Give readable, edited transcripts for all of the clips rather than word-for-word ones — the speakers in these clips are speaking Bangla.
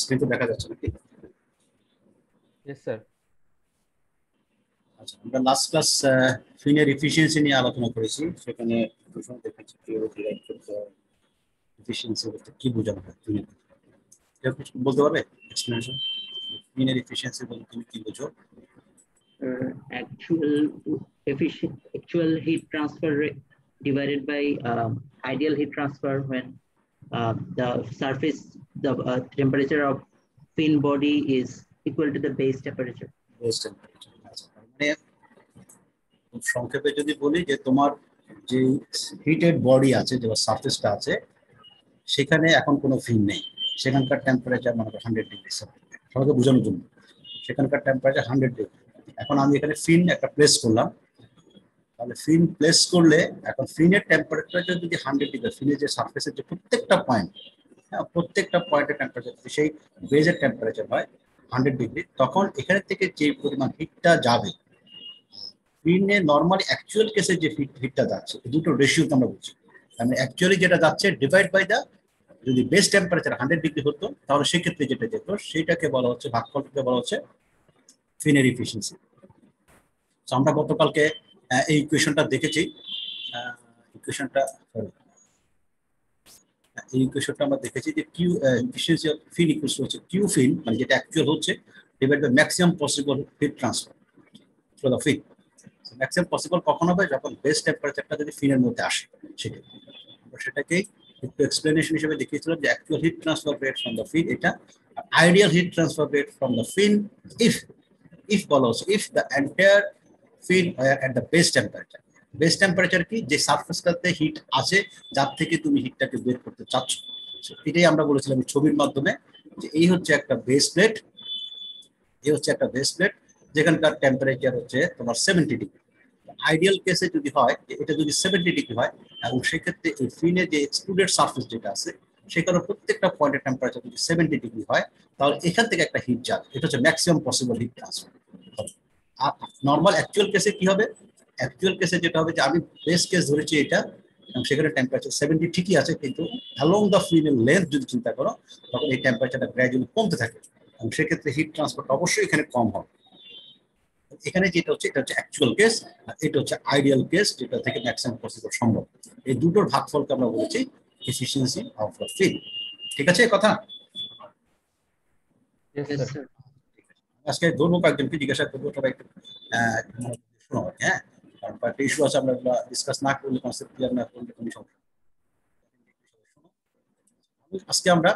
স্ক্রিন তো দেখা যাচ্ছে নাকি? Yes, sir. আচ্ছা, আমরা লাস্ট ক্লাস ফিনের এফিসিয়েন্সি নিয়ে আলোচনা করেছি। সেখানে প্রশ্ন দেখাচ্ছি কিভাবে ডিরাইভ করতে হয়, এফিসিয়েন্সি বলতে কি বোঝানো হয় ফিনের। কেউ কিছু বলতে পারবে এক্সপ্লেনেশন? ফিনের এফিসিয়েন্সি বলতে তুমি কি বোঝো? Actual heat transfer rate divided by ideal heat transfer when the surface temperature of fin body is equal to the base temperature. Base temperature. আচ্ছা, মানে সংক্ষেপে যদি বলি যে তোমার যে হিটেড বডি আছে, যে সারফেসটা আছে, সেখানে এখন কোনো ফিন নেই, সেখানকার টেম্পারেচার মানে 100 ডিগ্রি সেন্টিগ্রেড, সবাইকে বোঝানোর জন্য সেখানকার টেম্পারেচার 100 ডিগ্রি। এখন আমি এখানে ফিন একটা প্লেস করলাম, তাহলে ফিন প্লেস করলে এখন ফিনের টেম্পারেচার যদি 100 ডিগ্রি, ফিনের যে সারফেসের যে প্রত্যেকটা পয়েন্ট, হ্যাঁ প্রত্যেকটা পয়েন্টের টেম্পারেচার যদি সেই বেজের টেম্পারেচার হয় 100 ডিগ্রি, তখন এখানে থেকে যে পরিমাণ হিটটা যাবে, ফিনে নর্মালি অ্যাকচুয়াল কেসে যে হিটটা যাচ্ছে, দুটো রেশিও আমরা বুঝি। মানে অ্যাকচুয়ালি যেটা যাচ্ছে ডিভাইড বাই দা, যদি বেস টেম্পারেচার 100 ডিগ্রি হতো তাহলে সেক্ষেত্রে যেটা যেত সেটাকে বলা হচ্ছে, ভাগফলকে বলা হচ্ছে ফিনের এফিসিয়েন্সি। আমরা গতকালকে এই ইকুয়েশনটা দেখেছি। ইকুয়েশনটা আমরা দেখেছি যে Q efficiency of fin equals হচ্ছে কিউ ফিন, মানে যেটা অ্যাকচুয়াল হচ্ছে, divide by maximum possible heat transfer through the fin. Maximum possible কখন হবে? যখন বেস টেম্পারেচারটা যদি ফিনের মধ্যে আসে। সেটাকেই একটু এক্সপ্লেনেশন হিসেবে দেখিয়েছিলাম যে actual heat transfer rate from the fin এটা, ideal heat transfer rate from the fin if বলা হচ্ছে if the entire fin at the base temperature. Base temperature কি? যে সারফেসটাতে হিট আছে, যার থেকে তুমি হিটটাকে বের করতে চাচ্ছ। এটাই আমরা বলেছিলাম ছবির মাধ্যমে, যে এই হচ্ছে একটা বেস প্লেট, এই হচ্ছে একটা বেস প্লেট যেখানকার টেম্পারেচার হচ্ছে তোমার 70 ডিগ্রি। আইডিয়াল কেসে যদি হয় যে এটা যদি 70 ডিগ্রি হয়, এবং সেক্ষেত্রে এই ফিনে যে এক্সক্লুডেড সারফেস যেটা আছে সেখানে প্রত্যেকটা পয়েন্টের টেম্পারেচার যদি 70 ডিগ্রি হয়, তাহলে এখান থেকে একটা হিট যাবে। এটা হচ্ছে ম্যাক্সিমাম পসিবল হিট ট্রান্সফার। আর নর্মাল অ্যাকচুয়াল কেসে কি হবে? অ্যাকচুয়াল কেসে যেটা হবে যে আমি বেস কেস ধরেছি এটা, এবং সেখানে টেম্পারেচার 70 ঠিকই আছে, কিন্তু অ্যালং দ্য ফিনের লেন্থ যদি চিন্তা করো, তখন এই টেম্পারেচারটা গ্র্যাজুয়ালি কমতে থাকে, এবং সেক্ষেত্রে হিট ট্রান্সফারটা অবশ্যই এখানে কম হবে। এখানে যেটা হচ্ছে এটা হচ্ছে অ্যাকচুয়াল কেস, আর এটা হচ্ছে আইডিয়াল কেস, যেটা থেকে ম্যাক্সিমাম পসিবল সম্ভব। এই দুটোর ভাগফলকে আমরা বলেছি এফিসিয়েন্সি অফ দ্য ফিন। ঠিক আছে কথা? Yes, sir. আজকে ধরবো কয়েকজনকে, জিজ্ঞাসা করবো, সবাই একটু শোনো। হ্যাঁ, কারণ কয়েকটা ইস্যু আছে, আমরা ডিসকাস না করলে, কনসেপ্ট ক্লিয়ার না করলে কোনো সমস্যা। আজকে আমরা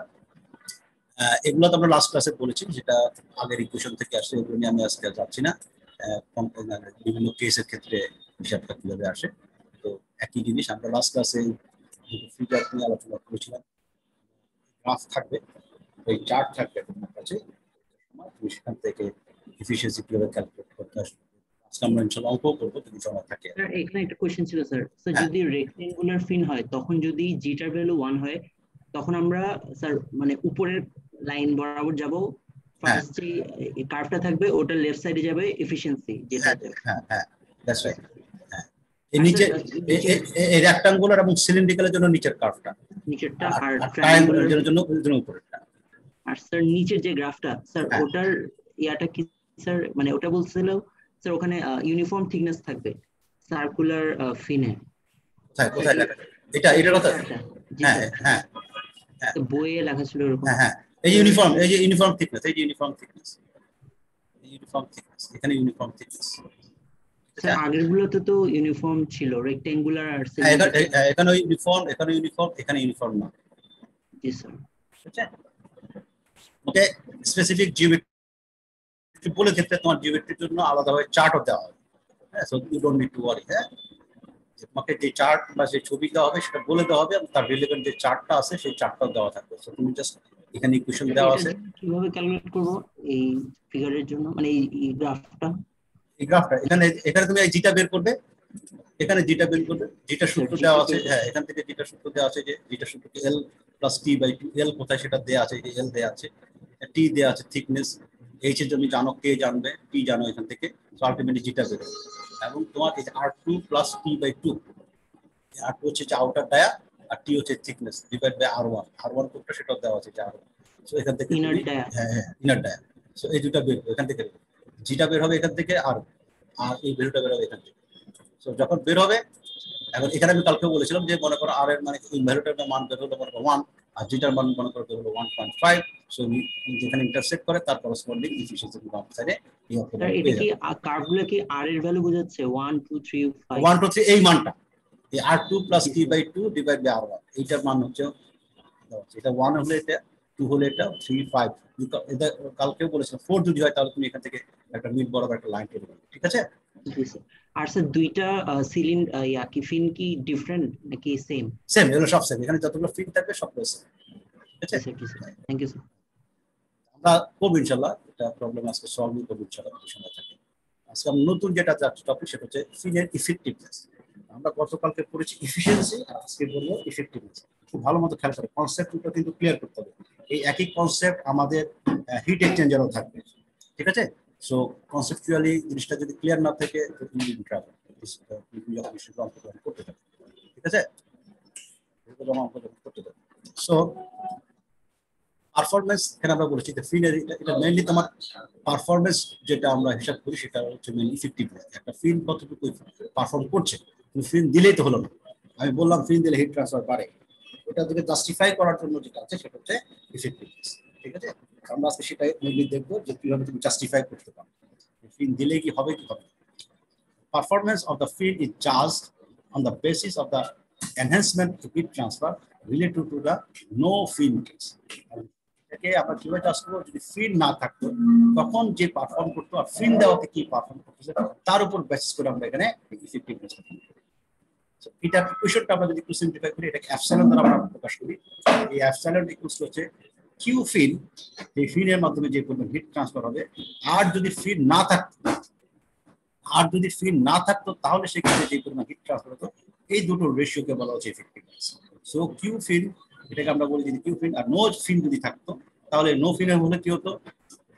এগুলো তো আমরা লাস্ট ক্লাসে বলেছি, যেটা আগের ইকুয়েশন থেকে আসছে, এগুলো নিয়ে আমি আজকে যাচ্ছি না। বিভিন্ন কেসের ক্ষেত্রে হিসাবটা কিভাবে আসে, তো একই জিনিস আমরা লাস্ট ক্লাসে ফিগার নিয়ে আলোচনা করেছিলাম। গ্রাফ থাকবে, ওই চার্ট থাকবে তোমার কাছে, তুমি সেখান থেকে এফিসিয়েন্সি কিভাবে ক্যালকুলেট করতে আসবে। আজকে আমরা ইনশাআল্লাহ অঙ্ক করবো যদি সময় থাকে। স্যার এখানে একটা কোশ্চেন ছিল স্যার, যদি রেক্টেঙ্গুলার ফিন হয় তখন যদি জিটার ভ্যালু 1 হয়, তখন আমরা স্যার মানে উপরের লাইন বরাবর যাব, ফার্স্ট যে কার্ভটা থাকবে ওটা লেফট সাইডে যাবে এফিসিয়েন্সি যেটা। হ্যাঁ হ্যাঁ, দ্যাটস রাইট। হ্যাঁ, এই নিচে এই রেক্ট্যাঙ্গুলার এবং সিলিন্ড্রিক্যালের জন্য নিচের কার্ভটা, নিচেরটা, আর ট্রায়াঙ্গুলারের জন্য উপরেরটা। আর স্যার নিচের যে গ্রাফটা স্যার ওটার ইয়াটা কি স্যার? মানে ওটা বলছিল স্যার ওখানে ইউনিফর্ম থিকনেস থাকবে সার্কুলার ফিনে। কোথায় লেখা? এটা কথা। হ্যাঁ হ্যাঁ, বইয়ে লেখা ছিল এরকম। হ্যাঁ, এই ইউনিফর্ম, এই যে ইউনিফর্ম থিকনেস, এই যে ইউনিফর্ম থিকনেস, এখানে ইউনিফর্ম থিকনেস। স্যার আগের গুলোতে তো ইউনিফর্ম ছিল, রেক্ট্যাঙ্গুলার আর এখানে ইউনিফর্ম, এখানে ইউনিফর্ম, এখানে ইউনিফর্ম না। জি স্যার। ঠিক আছে, ওকে। স্পেসিফিক জিওমেট্রি বলে ক্ষেত্রে তোমার জিওমেট্রির জন্য আলাদাভাবে চার্টও দেওয়া হবে। হ্যাঁ, so you don't need to worry. হ্যাঁ, তোমাকে যে চার্ট বা যে ছবি দেওয়া হবে সেটা বলে দেওয়া হবে, এবং তার রিলেভেন্ট যে চার্টটা আছে সেই চার্টটাও দেওয়া থাকবে। সো তুমি জাস্ট এখানে ইকুয়েশন দেওয়া আছে, কিভাবে ক্যালকুলেট করব এই ফিগারের জন্য, মানে এই গ্রাফটা? এই গ্রাফটা এখানে তুমি এই জিটা বের করবে, এখানে জিটা বের করবে, জিটা সূত্র দেওয়া আছে। হ্যাঁ, এখান থেকে জিটা সূত্র দেওয়া আছে, যে জিটা সূত্রকে L + T/2। L কোথায় সেটা দেওয়া আছে, যে L দেওয়া আছে, T দেওয়া আছে থিকনেস, H এর জন্য জানো, K জানবে, T জানো এখান থেকে। সো আলটিমেটলি জিটা বের হবে, এবং তোমার এই R2 + T/2, R2 হচ্ছে যে আউটার ডায়া, আর T হচ্ছে থিকনেস, ডিভাইড বাই R1 কোডটা সেটাও দেওয়া আছে, যে R1। সো এখান থেকে ইনার যদি ডায়া। হ্যাঁ ইনার ডায়া, সো এই দুটো বের এখান থেকে জিটা বের হবে এখান থেকে, আর আর এই ভ্যালুটা বের হবে এখান থেকে। সো যখন বের হবে, এখন এখানে আমি কালকে বলেছিলাম যে মনে করো আর এর মানে এই ভ্যালুটার মান বের হলো মনে করো 1, আর জিটার মান মনে করো বের হলো 1.5। সো যেখানে ইন্টারসেক্ট করে তার করসপন্ডিং এফিশিয়েন্সি বাম সাইডে এই অঙ্কটা স্যার এটা পেয়ে কি যাবে। কার্ভগুলো কি আর এর ভ্যালু বোঝাচ্ছে 1 2 3 5? 1 2 3 এই মানটা, এই r2 plus G, t/2 divide by r1, এইটার মান হচ্ছে এটা 1 হলে এটা, 2 হলে এটা, 3 5। এটা কালকেও বলেছিলাম 4 যদি হয় তাহলে তুমি এখান থেকে একটা মিড বরাবর একটা লাইন টেনে নেবে, ঠিক আছে? জি স্যার। আর স্যার দুইটা সিলিন কি ফিন কি ডিফারেন্ট নাকি সেম? সেম, এগুলো সব সেম, এখানে যতগুলো ফিট থাকবে সবগুলো সেম, ঠিক আছে? জি স্যার। Thank you sir. আমরা করবো ইনশাল্লাহ, এটা প্রবলেম আজকে সলভ করবো ইনশাল্লাহ যদি সময় থাকে। আজকে আমরা নতুন যেটা টপিক সেটা হচ্ছে ফিনের ইফেক্টিভনেস। আমরা গতকালকে পড়েছি ইফিসিয়েন্সি, আর আজকে বলবো ইফেক্টিভনেস। খুব ভালো মতো খেয়াল করে কনসেপ্টটা কিন্তু ক্লিয়ার করতে হবে। এই একই কনসেপ্ট আমাদের হিট এক্সচেঞ্জারও থাকবে, ঠিক আছে? সো কনসেপচুয়ালি জিনিসটা যদি ক্লিয়ার না থাকে তো তুমি ট্রাভেল করতে থাকবে, ঠিক আছে? করতে থাকবে। সো পারফরমেন্স এখানে আমরা বলেছি যে ফিনের এটা মেইনলি তোমার পারফরমেন্স যেটা আমরা হিসাব করি সেটা হচ্ছে মেইনলি ইফেক্টিভনেস। একটা ফিন কতটুকু পারফর্ম করছে, তুমি ফিন দিলেই তো হলো না। আমি বললাম ফিন দিলে হিট ট্রান্সফার বাড়ে, ওটা থেকে জাস্টিফাই করার জন্য যেটা আছে সেটা হচ্ছে ইফেক্টিভনেস, ঠিক আছে? আমরা আজকে সেটাই মেইনলি দেখবো যে কিভাবে তুমি জাস্টিফাই করতে পারো ফিন দিলে কি হবে কি হবে। Performance of the field is judged on the basis of the enhancement to heat transfer related to the no fin case. এটাকে আমরা কিভাবে চাষ করবো, যদি ফিন না থাকতো তখন যে পারফর্ম করতো আর ফিন দেওয়াতে কি পারফর্ম করতেছে তার উপর বেসিস করে আমরা এখানে ইফেক্টিভনেস এটা কোশ্চেনটা আমরা যদি একটু সিম্পলিফাই করি, এটাকে এপসাইলন দ্বারা আমরা প্রকাশ করি। এই এপসাইলন ইকুয়ালস হচ্ছে কিউ ফিন, এই ফিনের মাধ্যমে যে পরিমাণ হিট ট্রান্সফার হবে। আর যদি ফিন না থাকতো তাহলে সেক্ষেত্রে যে পরিমাণ হিট ট্রান্সফার হতো, এই দুটো রেশিওকে বলা হচ্ছে এফেক্টিভনেস। সো কিউ ফিন, এটাকে আমরা বলি যে কিউ ফিন, আর নো ফিন যদি থাকতো তাহলে নো ফিনের হলে কি হতো,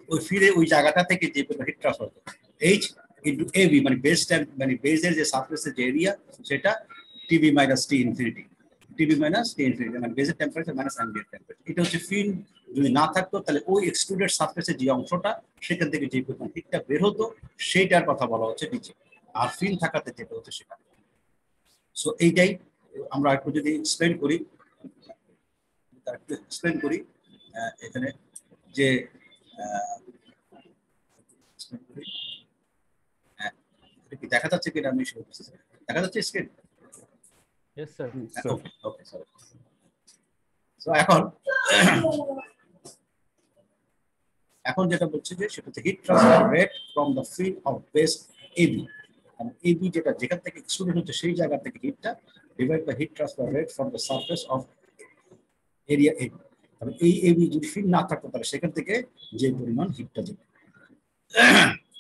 ওই ফিরে ওই জায়গাটা থেকে যে পরিমাণ হিট ট্রান্সফার হতো এইচ ইন্টু এবি, মানে বেস মানে বেসের যে সারফেসের যে এরিয়া সেটা টিবি মাইনাস টি ইনফিনিটি, মানে বেসের টেম্পারেচার মাইনাস অ্যাম্বিয়েন্ট টেম্পারেচার। এটা হচ্ছে ফিন যদি না থাকতো তাহলে ওই এক্সট্রুডেড সারফেসের যে অংশটা সেখান থেকে যে পরিমাণ হিটটা বের হতো সেইটার কথা বলা হচ্ছে নিচে, আর ফিন থাকাতে যেটা হচ্ছে সেটা। সো এইটাই আমরা একটু যদি এক্সপ্লেন করি এখানে যে দেখা যাচ্ছে কিনা আমি দেখা যাচ্ছে screen? Yes, sir. Okay okay sorry. So এখন যেটা বলছি যে সেটা হচ্ছে heat transfer rate from the field of base AB, মানে এবি যেটা যেখান থেকে এক্সট্রুডেড হচ্ছে সেই জায়গা থেকে হিটটা divide by heat transfer rate from the surface of area AB. তাহলে এই এবি যদি ফিল্ড না থাকতো তাহলে সেখান থেকে যে পরিমাণ হিটটা যেত।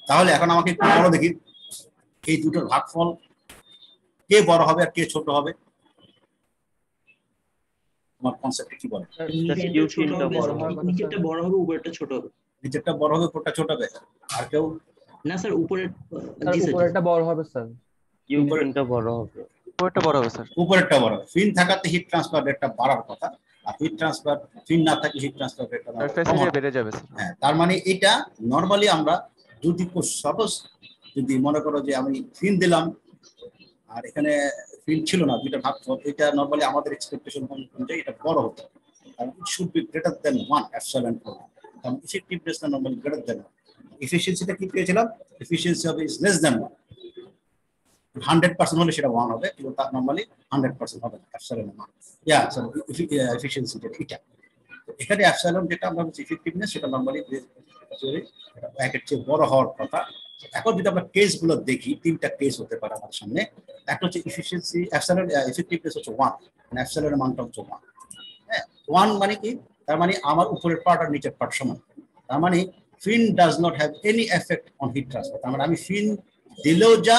তাহলে এখন আমাকে একটু বলো দেখি এই দুটোর ভাগফল কে বড় হবে আর কে ছোট হবে, তোমার কনসেপ্টে কি বলে? নিচেরটা বড় হবে উপরেরটা ছোট হবে। নিচেরটা বড় হবে উপরটা ছোট হবে, আর কেউ? না স্যার উপরের উপরেরটা বড় হবে স্যার। ফিনটা বড় হবে, উপরেরটা বড় হবে স্যার। উপরেরটা বড় হবে। ফিন থাকাতে হিট ট্রান্সফার রেটটা বাড়ার কথা, আর হিট ট্রান্সফার ফিন না থাকলে হিট ট্রান্সফার রেটটা বেড়ে যাবে স্যার। হ্যাঁ, তার মানে এটা নরমালি আমরা যদি সাপোজ যদি মনে করো যে আমি ফিন দিলাম আর এখানে ফিন ছিল না, দুইটা ভাগফল, এটা নরমালি আমাদের এক্সপেকটেশন অনুযায়ী এটা বড় হতো, কারণ it should be greater than 1 epsilon 4, কারণ ইফেক্টিভনেসটা নরমালি গ্রেটার দেন 1। এফিশিয়েন্সিটা কি পেয়েছিলাম, এফিশিয়েন্সি হবে ইজ লেস দেন 1। 100% হলে সেটা 1 হবে, কিন্তু তার নরমালি 100% হবে না এপসাইলন 1। ইয়া সরি এফিশিয়েন্সি যেটা এটা, এখানে এপসাইলন যেটা আমরা বলছি ইফেক্টিভনেস, সেটা নরমালি একের চেয়ে বড় হওয়ার কথা। এখন যদি আমরা কেসগুলো দেখি, তিনটা কেস হতে পারে আমাদের সামনে। একটা হচ্ছে এফিশিয়েন্সি এপসাইলন এফেক্টিভনেস হচ্ছে 1, মানে এপসাইলনের মানটা হচ্ছে 1। হ্যাঁ 1 মানে কি, তার মানে আমার উপরের পার্ট আর নিচের পার্ট সমান, তার মানে fin does not have any effect on heat transfer. তার মানে আমি ফিন দিলেও যা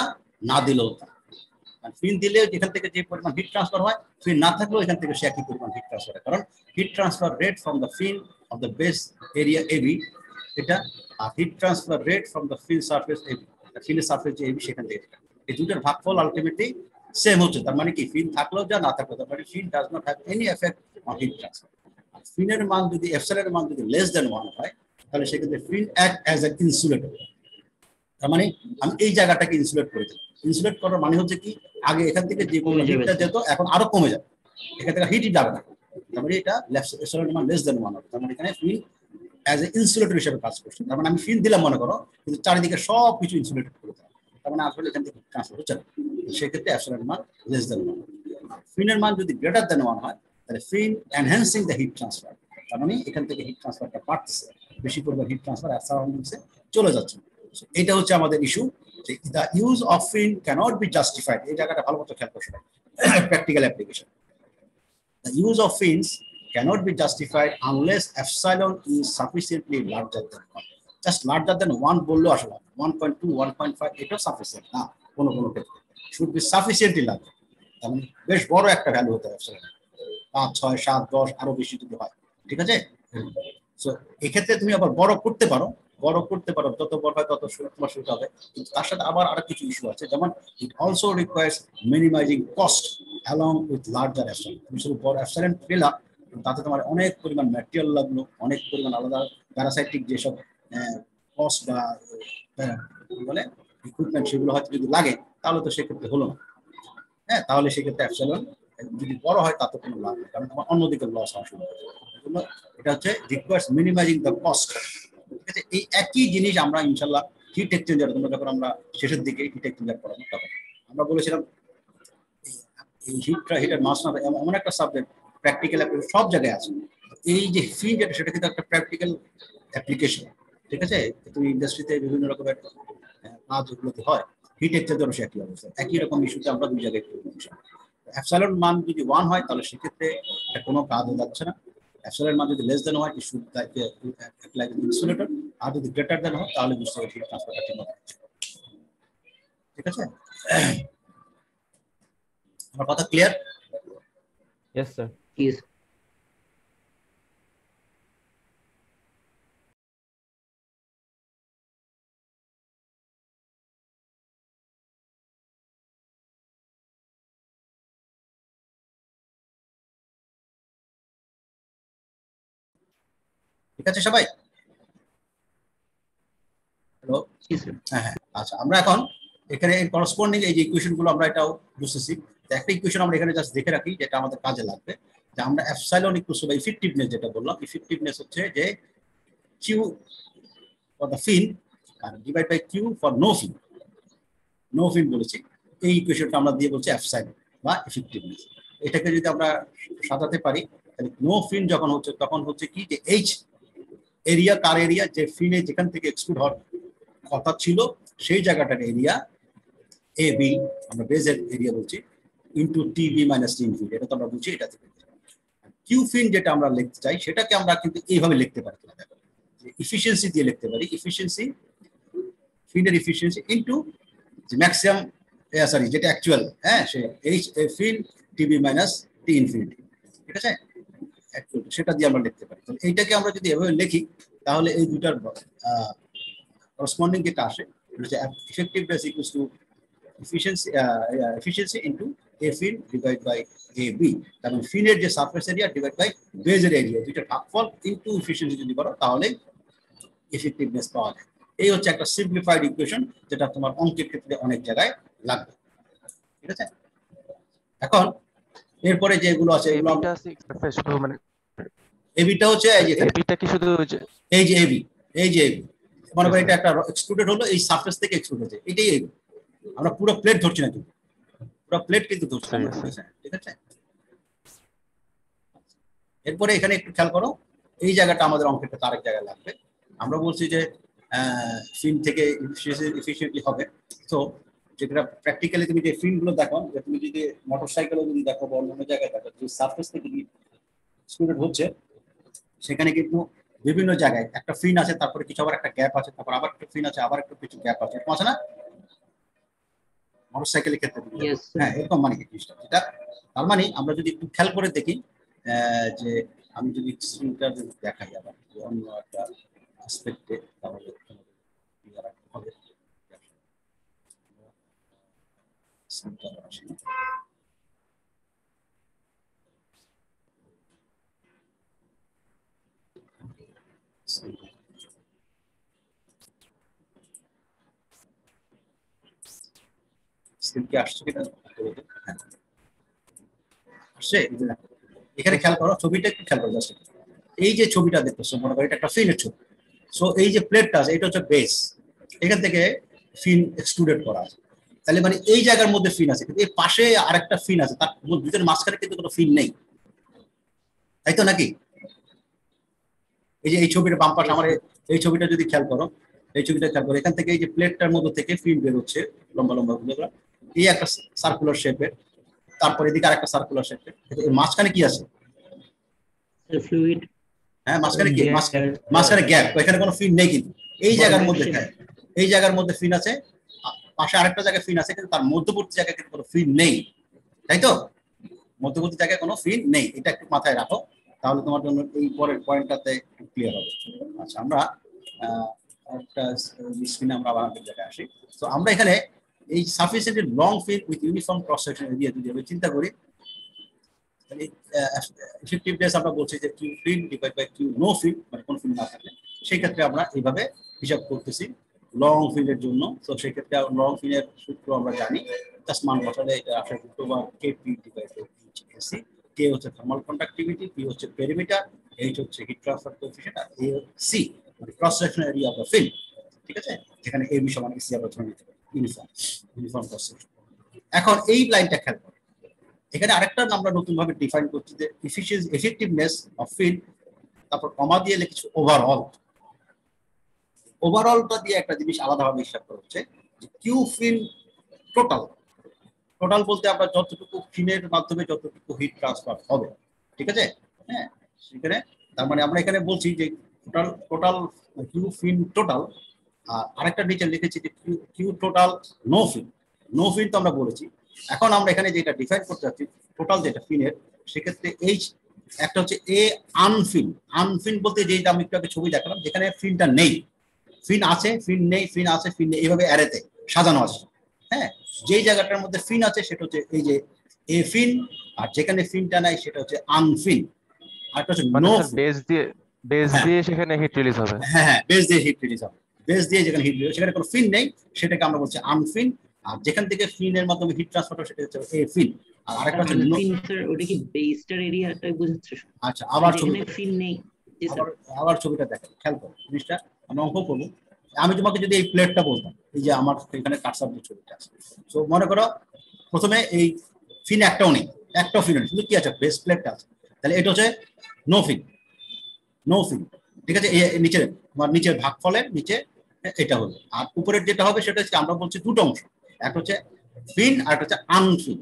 না দিলেও তা, ফিন দিলেও এখান থেকে যে পরিমাণ হিট ট্রান্সফার হয়, ফিন না থাকলেও এখান থেকে সে একই পরিমাণ হিট ট্রান্সফার হয়, কারণ heat transfer rate from the fin of the base area AB এটা, আর heat transfer rate from the fin surface AB, ফিনের সারফেস যে এবি সেখান থেকে, এই দুটোর ভাগফল আলটিমেটলি সেম হচ্ছে। তার মানে কি ফিন থাকলেও যা না থাকলেও, তার মানে fin does not have any effect on heat transfer. ফিনের মান যদি এপসাইলনের মান যদি লেস দেন 1 হয় তাহলে সেক্ষেত্রে ফিন অ্যাক্ট অ্যাজ এন ইনসুলেটর। তার মানে আমি এই জায়গাটাকে ইনসুলেট করে দিলাম। ইনসুলেট করার মানে হচ্ছে কি, আগে এখান থেকে যে কমে যাবে, হিটটা স্যার। যেত এখন আরো কমে যাবে, এখান থেকে হিটই যাবে না। তার মানে এটা এপসাইলনের মান লেস দেন 1 হবে। তার মানে এখানে ফিন অ্যাজ এ ইনসুলেটর হিসেবে কাজ করছে। তার মানে আমি ফিন দিলাম মনে করো, কিন্তু চারিদিকে সব কিছু ইনসুলেটেড করে দিলাম, তার মানে আসলে এখান থেকে ট্রান্সফার হচ্ছে না। সেক্ষেত্রে এপসাইলনের মান লেস দেন 1। ফিনের মান যদি গ্রেটার দেন 1 হয় তাহলে ফিন এনহ্যান্সিং দ্য হিট ট্রান্সফার। তার মানে এখান থেকে হিট ট্রান্সফারটা বাড়তেছে, বেশি পরিমাণ হিট ট্রান্সফার সারাউন্ডিংসে চলে যাচ্ছে। এটা হচ্ছে আমাদের ইস্যু, যে the use of fin cannot be justified. এই জায়গাটা ভালো মতো খেয়াল করতে হবে, practical application. The use of fins cannot be justified unless epsilon is sufficiently larger than 1. Just larger than 1 বললো আসলে 1.2, 1.5 এটা সাফিসিয়েন্ট না কোনো ক্ষেত্রে। should be sufficiently larger, মানে বেশ বড় একটা ভ্যালু হতে হবে epsilon, 5, 6, 7, 10 আরো বেশি যদি হয়, ঠিক আছে। সো এক্ষেত্রে তুমি আবার বড় করতে পারো, যত বড় হয় তত তোমার সুবিধা হবে। কিন্তু তার সাথে আবার আরো কিছু ইস্যু আছে, যেমন it also requires minimizing cost along with larger epsilon. তুমি শুধু বড় অ্যাপসাইলেন্ট পেলা, তাতে তোমার অনেক পরিমাণ ম্যাটেরিয়াল লাগলো, অনেক পরিমাণ আলাদা প্যারাসাইটিক যেসব কস্ট বা কি বলে ইকুইপমেন্ট সেগুলো হয়তো যদি লাগে, তাহলে তো সেক্ষেত্রে হলো না। হ্যাঁ, তাহলে সেক্ষেত্রে অ্যাপসাইলন যদি বড় হয় তাতে কোনো লাভ নেই, কারণ তোমার অন্যদিকে লস হওয়া শুরু হবে। এটা হচ্ছে রিকোয়ার্স মিনিমাইজিং দ্য কস্ট। ঠিক আছে, এই একই জিনিস আমরা ইনশাল্লাহ হিট এক্সচেঞ্জার, তোমরা যখন আমরা শেষের দিকে হিট এক্সচেঞ্জার পড়াবো তখন আমরা বলেছিলাম এই হিটের মাস না এমন একটা সাবজেক্ট প্র্যাকটিক্যাল সব জায়গায় আছে। এই যে ফিন যেটা সেটা কিন্তু একটা প্র্যাকটিক্যাল অ্যাপ্লিকেশন। ঠিক আছে, তুমি ইন্ডাস্ট্রিতে বিভিন্ন রকমের কাজ যেগুলোতে হয়, হিট এক্সচেঞ্জারও সে একই অবস্থা, একই রকম ইস্যুতে আমরা দুই জায়গায় করবো। অ্যাপসাইলন মান যদি 1 হয় তাহলে সেক্ষেত্রে কোনো কাজও যাচ্ছে না। অ্যাপসাইলন মান যদি লেস দেন হয় ইট শুড অ্যাপ্লাই ইনসুলেটর, আর যদি গ্রেটার দেন হয় তাহলে বুঝতে হবে হিট ট্রান্সফারটা ঠিক হবে। ঠিক আছে, আমার কথা ক্লিয়ার? Yes, sir. Yes. ঠিক আছে সবাই? Hello, Yes, sir. হ্যাঁ, আচ্ছা আমরা এখন এখানে করসপন্ডিং এই যে ইকুয়েশন গুলো আমরা এটাও বুঝতেছি। একটা ইকুয়েশন আমরা এখানে জাস্ট দেখে রাখি, যেটা আমাদের কাজে লাগবে, যে আমরা এপসাইলন ইকুয়ালস টু ইফেক্টিভনেস যেটা বললাম, ইফেক্টিভনেস হচ্ছে যে কিউ ফর দ্য ফিন আর divide by Q for no fin বলেছি। এই ইকুয়েশনটা আমরা দিয়ে বলছি এপসাইলন বা ইফেক্টিভনেস। এটাকে যদি আমরা সাজাতে পারি তাহলে নো ফিন যখন হচ্ছে তখন হচ্ছে কি, যে এইচ এরিয়া, কার এরিয়া, যে ফিনে যেখান থেকে এক্সক্লুড হওয়ার কথা ছিল সেই জায়গাটার এরিয়া এ বি, আমরা বেজের এরিয়া বলছি, into T B minus T infinity, এটা তো আমরা বুঝি। এটা থেকে কিউ ফিন যেটা আমরা লিখতে চাই সেটাকে আমরা কিন্তু এইভাবে লিখতে পারি, ইফিসিয়েন্সি দিয়ে লিখতে পারি। ইফিসিয়েন্সি, ফিনের ইফিসিয়েন্সি ইন্টু ম্যাক্সিমাম, সরি যেটা অ্যাকচুয়াল, হ্যাঁ, সে H fin TB minus T infinity. ঠিক আছে, সেটা দিয়ে আমরা লিখতে পারি। এইটাকে আমরা যদি এভাবে লিখি তাহলে এই দুটার করসপন্ডিং যেটা আসে, effectiveness equals to efficiency into a fin divided by AB, তার মানে ফিনের যে সারফেস এরিয়া ডিভাইড বাই বেজের এরিয়া, দুইটা ভাগফল ইনটু এফিশিয়েন্সি যদি করো তাহলে এফেক্টিভনেস পাওয়া যায়। এই হচ্ছে একটা সিম্পলিফাইড ইকুয়েশন, যেটা তোমার অঙ্কের ক্ষেত্রে অনেক জায়গায় লাগবে। ঠিক আছে, এখন এরপরে যেগুলো আছে এগুলো এবিটা সারফেস মানে এবিটা হচ্ছে এই যে এবিটা কি শুধু এই যে এবি, এই যে এবি মনে করি এটা একটা এক্সট্রুডেড হলো, এই সারফেস থেকে এক্সট্রুড হচ্ছে, এটাই এবি। আমরা পুরো প্লেট ধরছি না, কিন্তু পুরো প্লেট কিন্তু ধরছি না। ঠিক আছে, এরপরে এখানে একটু খেয়াল করো, এই জায়গাটা আমাদের অঙ্কের ক্ষেত্রে আরেক জায়গায় লাগবে। আমরা বলছি যে ফিন থেকে এফিসিয়েন্টলি হবে। তো যেটা প্র্যাকটিক্যালি তুমি যে ফিনগুলো দেখো, যে তুমি যদি মোটরসাইকেলও যদি দেখো বা অন্য জায়গায় দেখো, যে সারফেস থেকে স্টুডেন্ট হচ্ছে সেখানে কিন্তু বিভিন্ন জায়গায় একটা ফিন আছে, তারপরে কিছু আবার একটা গ্যাপ আছে, তারপর আবার একটা ফিন আছে, আবার একটু কিছু গ্যাপ আছে, এরকম আছে না মোটরসাইকেলের ক্ষেত্রে? হ্যাঁ, এরকম মানে কি জিনিসটা, এটা তার মানে আমরা যদি একটু খেয়াল করে দেখি, যে আমি যদি স্ক্রিনটা যদি দেখাই আবার অন্য একটা অ্যাসপেক্টে, তাহলে হবে। স্ক্রিন কি আসছে কিনা হ্যাঁ আসছে। এখানে খেয়াল করো, ছবিটা একটু খেয়াল করো জাস্ট। এই যে ছবিটা দেখতেছো মনে করো এটা একটা ফিনের ছবি। সো এই যে প্লেটটা আছে এটা হচ্ছে বেস, এখান থেকে ফিন এক্সট্রুডেড করা আছে। তাহলে মানে এই জায়গার মধ্যে ফিন আছে, কিন্তু এই পাশে আরেকটা ফিন আছে, তার দুটোর মাঝখানে কিন্তু কোনো ফিন নেই, তাই তো নাকি? এই যে এই ছবিটা বাম পাশে আমার এই ছবিটা যদি খেয়াল করো, এই ছবিটা খেয়াল করো, এখান থেকে এই যে প্লেটটার মধ্যে থেকে ফিন বের হচ্ছে লম্বা লম্বা গুলো, এই একটা সার্কুলার শেপের, তারপর এদিকে আরেকটা সার্কুলার শেপের, মাঝখানে কি আছে? ফ্লুইড। হ্যাঁ মাঝখানে কি? মাঝখানে গ্যাপ, এখানে কোনো ফিন নেই, কিন্তু এই জায়গার মধ্যে এই জায়গার মধ্যে ফিন আছে, পাশে আরেকটা জায়গায় ফিন আছে, কিন্তু তার মধ্যবর্তী জায়গায় কিন্তু কোনো ফিন নেই, তাই তো? মধ্যবর্তী জায়গায় কোনো ফিন নেই, এটা একটু মাথায় রাখো, তাহলে তোমার জন্য এই পরের পয়েন্টটাতে ক্লিয়ার হবে। আচ্ছা আমরা একটা স্ক্রিনে আমরা আবার আগের জায়গায় আসি। তো আমরা এখানে এই sufficiently long fin with uniform cross section area যদি আমি চিন্তা করি, এফেক্টিভনেস আমরা বলছি যে Q fin divide by Q no fin, মানে কোন ফিন না থাকলে, সেই ক্ষেত্রে আমরা এইভাবে হিসাব করতেছি লং ফিনের জন্য। তো সেই ক্ষেত্রে লং ফিনের সূত্র আমরা জানি, জাস্ট মান বসালে এটা আসে KP divide by HAC. K হচ্ছে থার্মাল কন্ডাক্টিভিটি, পি হচ্ছে পেরিমিটার, এইচ হচ্ছে হিট ট্রান্সফার কোএফিশিয়েন্ট, আর এ সি মানে cross section area of the film, ঠিক আছে? যেখানে এ বি সমান সি আমরা ধরে নিতে পারি, ইউনিফর্ম ক্রস সেকশন। এখন এই লাইনটা খেয়াল করো, এখানে আরেকটা আমরা নতুন ভাবে ডিফাইন করছি যে এফিসিয়েন্সি এফেক্টিভনেস অফ ফিল্ম, তারপর কমা দিয়ে লিখছি ওভারঅল। ওভারঅলটা দিয়ে একটা জিনিস আলাদাভাবে হিসাব করা হচ্ছে যে কিউ ফিল্ম টোটাল। টোটাল বলতে আমরা যতটুকু ফিনের মাধ্যমে যতটুকু হিট ট্রান্সফার হবে, ঠিক আছে? হ্যাঁ সেখানে তার মানে আমরা এখানে বলছি যে টোটাল কিউ ফিন টোটাল, আর আরেকটা নিচে লিখেছি যে কিউ টোটাল নো ফিন। নো ফিন তো আমরা বলেছি, এখন আমরা এখানে যেটা ডিফাইন করতে যাচ্ছি টোটাল যেটা ফিনের, সেক্ষেত্রে এইচ একটা হচ্ছে এ আনফিন। আনফিন বলতে যেটা আমি একটু আগে ছবি দেখালাম, যেখানে ফিনটা নেই, ফিন আছে ফিন নেই, ফিন আছে ফিন নেই, এইভাবে অ্যারেতে সাজানো আছে। হ্যাঁ যেই জায়গাটার মধ্যে ফিন আছে সেটা হচ্ছে এই যে এ ফিন, আর যেখানে ফিনটা নাই সেটা হচ্ছে আনফিন, আর একটা হচ্ছে মানে নো স্যার বেস দিয়ে সেখানে হিট রিলিজ হবে। হ্যাঁ হ্যাঁ বেস দিয়ে হিট রিলিজ হবে, বেস দিয়ে যেখানে হিট রিলিজ সেখানে কোনো ফিন নেই, সেটাকে আমরা বলছি আনফিন। আর যেখান থেকে ফিনের মাধ্যমে হিট ট্রান্সফার হয় সেটা হচ্ছে এ ফিন, আর আরেকটা হচ্ছে ফিন স্যার ওটা কি বেসটার এরিয়াটা বোঝাচ্ছে? আচ্ছা আবার ছবি যেখানে ফিন নেই। জি স্যার। আবার ছবিটা দেখেন, খেয়াল করো জিনিসটা, আমরা অঙ্ক করবো। আমি তোমাকে যদি এই প্লেটটা বলতাম, এই যে আমার এখানে কাটসার যে ছবিটা আছে, তো মনে করো প্রথমে এই ফিন একটাও নেই, একটাও ফিন নেই, শুধু কি আছে বেস প্লেটটা আছে, তাহলে এটা হচ্ছে নো ফিন, নো ফিন, ঠিক আছে? এই নিচের তোমার নিচের ভাগফলের নিচে এটা হলো, আর উপরের যেটা হবে সেটা হচ্ছে আমরা বলছি দুটো অংশ, একটা হচ্ছে ফিন আর একটা হচ্ছে আনফিন।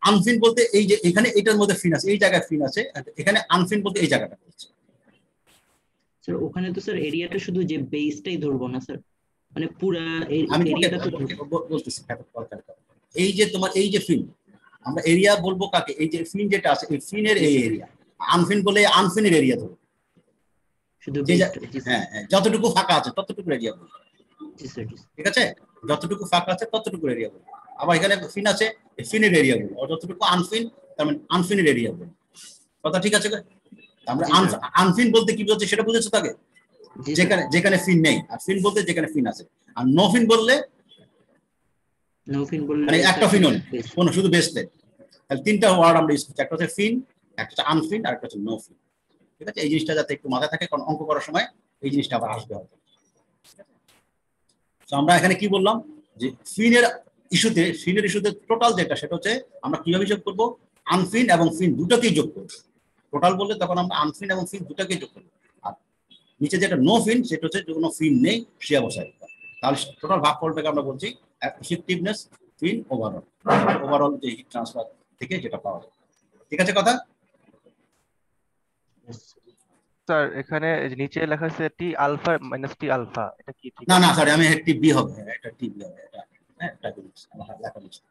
আনফিন বলতে এই যে এখানে এটার মধ্যে ফিন আছে, এই জায়গায় ফিন আছে, এখানে আনফিন বলতে এই জায়গাটা আছে। স্যার ওখানে তো স্যার এরিয়াটা শুধু যে বেসটাই ধরবো না স্যার, মানে পুরা আমি এরিয়াটা তো বলতেছি, এই যে তোমার এই যে ফিন, আমরা এরিয়া বলবো কাকে? এই যে ফিন যেটা আছে এই ফিনের এই এরিয়া, আনফিন বলে আনফিনের এরিয়া ধরো, শুধু হ্যাঁ যতটুকু ফাঁকা আছে ততটুকু এরিয়া বলবো, জি স্যার। ঠিক আছে? যতটুকু ফাঁকা আছে ততটুকু এরিয়া বলবো। আবার এখানে ফিন আছে, ফিনের এরিয়া বলবো, আর যতটুকু আনফিন তার মানে আনফিনের এরিয়া বলবো। কথা ঠিক আছে? আমরা আনফিন বলতে কি বলছে সেটা বুঝেছো তাকে, যেখানে যেখানে ফিন নেই, আর ফিন বলতে যেখানে ফিন আছে, আর নো ফিন বললে মানে একটা ফিন নেই, কোন শুধু বেস প্লেট। তাহলে তিনটা ওয়ার্ড আমরা ইউজ করছি, একটা হচ্ছে ফিন, একটা হচ্ছে আনফিন, আর একটা হচ্ছে নো ফিন, ঠিক আছে? এই জিনিসটা যাতে একটু মাথায় থাকে, কারণ অঙ্ক করার সময় এই জিনিসটা আবার আসবে হয়তো। তো আমরা এখানে কি বললাম যে ফিনের ইস্যুতে টোটাল যেটা সেটা হচ্ছে আমরা কিভাবে হিসাব করবো, আনফিন এবং ফিন দুটোকেই যোগ করবো। টোটাল বললে তখন আমরা আনফিন এবং ফিন দুটোকেই যোগ করবো, আর নিচে যেটা নো ফিন সেটা হচ্ছে কোনো ফিন নেই সে অবস্থায়, তাহলে টোটাল ভাগফলটাকে আমরা বলছি এফেক্টিভনেস ফিন ওভারঅল যে হিট ট্রান্সফার থেকে যেটা পাওয়া যায়, ঠিক আছে কথা? স্যার এখানে নিচে লেখা আছে টি আলফা মাইনাস টি আলফা, এটা কি ঠিক? না না সরি, আমি টি বি হবে, এটা টি বি হবে, এটা হ্যাঁ লেখা নিচ্ছে।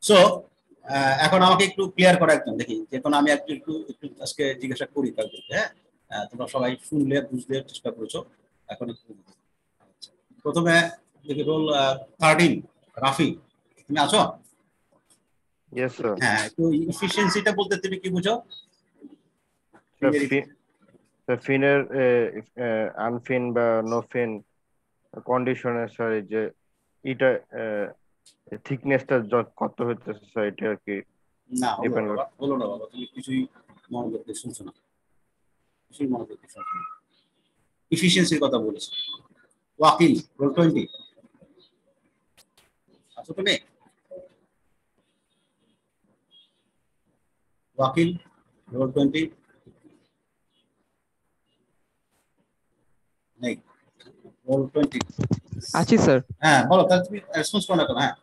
সো এখন আমাকে একটু ক্লিয়ার করা একদম দেখি, যেহেতু আমি একটু একটু একটু আজকে জিজ্ঞাসা করি কাউকে, হ্যাঁ তোমরা সবাই শুনলে বুঝতে চেষ্টা করেছো, এখন একটু প্রথমে দেখি রোল 13 রাফি, তুমি আছো? Yes, sir. হ্যাঁ, তো এফিশিয়েন্সিটা বলতে তুমি কি বুঝো? ফিনের আনফিন বা নো ফিন কন্ডিশনে স্যার এই যে এটা থিকনেসটা কত হইতেছে স্যার এটা আর কি না ডিপেন্ড হলো না বাবা, তুমি কিছুই মনোযোগ দিয়ে শুনছো না, কিছুই মনোযোগ দিয়ে শুনছো না। ইফিসিয়েন্সির কথা বলেছি। ওয়াকিল রোল 20 আছো তুমি? ওয়াকিল রোল 20 নেই, রোল 20। আছি স্যার। হ্যাঁ বলো, তাহলে তুমি রেসপন্স করো না কেন? হ্যাঁ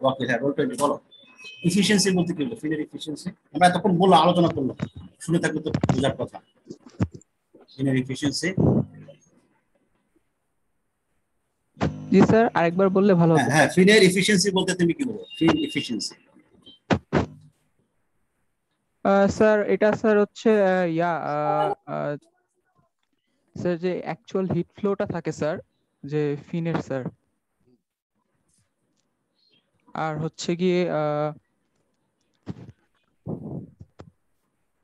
ওয়াকিল, হ্যাঁ রোল 20 বলো। ইফিসিয়েন্সি বলতে কি বলবো? ফিনের ইফিসিয়েন্সি আমরা এতক্ষণ বললো, আলোচনা করলো, শুনে থাকলে তো বোঝার কথা। ফিনের ইফিসিয়েন্সি, জি স্যার, আরেকবার বললে ভালো হ্যাঁ হতো। হ্যাঁ ফিনের ইফিসিয়েন্সি বলতে তুমি কি বলবো? ফিন ইফিসিয়েন্সি। স্যার এটা স্যার হচ্ছে স্যার যে অ্যাকচুয়াল হিট ফ্লোটা থাকে স্যার, যে ফিনের স্যার, আর হচ্ছে গিয়ে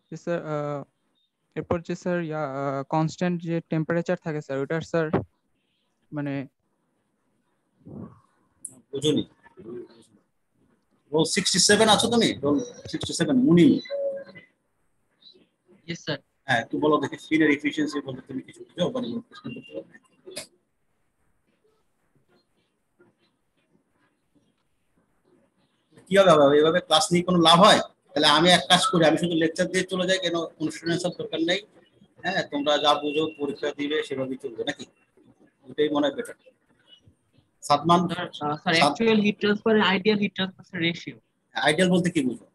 যে স্যার এরপর যে স্যার কনস্ট্যান্ট যে টেম্পারেচার থাকে স্যার, ওটার স্যার মানে বুঝুনি। রোল 67 আছো তুমি? রোল 67 মুনিম। Yes sir. হ্যাঁ একটু বলো দেখি, ফিনের এফিসিয়েন্সি বলতে তুমি কিছু বুঝো? মানে প্রশ্ন করতে পারবে। কি হবে বাবা, এইভাবে ক্লাস নিয়ে কোনো লাভ হয়? তাহলে আমি এক কাজ করি, আমি শুধু লেকচার দিয়ে চলে যাই, কেন অনুষ্ঠানের সব দরকার নেই। হ্যাঁ তোমরা যা বুঝো পরীক্ষা দিবে সেভাবেই চলবে নাকি? এটাই মনে হয় better. Sadman, sir actual heat transfer ideal heat transfer ratio. Ideal বলতে কি বুঝো?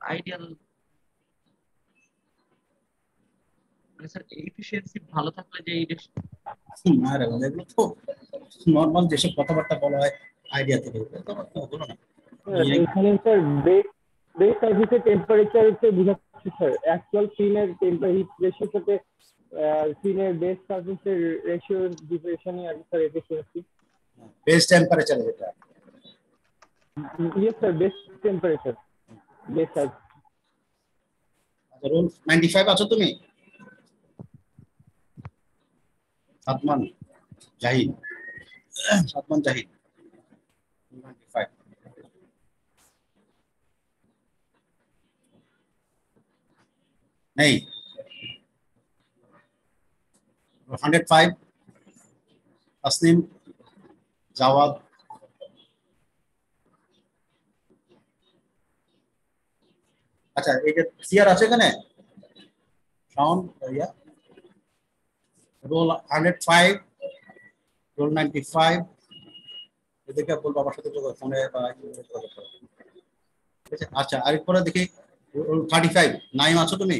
আইডিয়াল মানে স্যার এফিশিয়েন্সি ভালো থাকলে যে এই না রে বাবা, এগুলো তো নর্মাল যেসব কথাবার্তা বলা হয় আইডিয়া থেকে, এগুলো তো আমার তো হলো না। এখানে স্যার বেস বেস সার্ভিসের টেম্পারেচার হচ্ছে বোঝাচ্ছে স্যার, অ্যাকচুয়াল ফিনের হিট রেশিওর সাথে ফিনের বেস সার্ভিসের রেশিও ডিভিশনই আর স্যার এফিসিয়েন্সি। বেস টেম্পারেচার যেটা। Yes sir, base temperature base service. আচ্ছা রোল 95 আছো তুমি? সাদমান জাহিদ, সাদমান জাহিদ 95 নেই। 105 তাসনিম জাওয়াদ। আচ্ছা এই যে সিআর আছে এখানে, শাওন ইয়া, রোল 105 রোল 95, এদেরকে বলবো আমার সাথে ফোনে বা ইমেইলে যোগাযোগ করো। ঠিক আছে? আচ্ছা আরেকবার দেখি, রোল 35 নাইম আছো তুমি?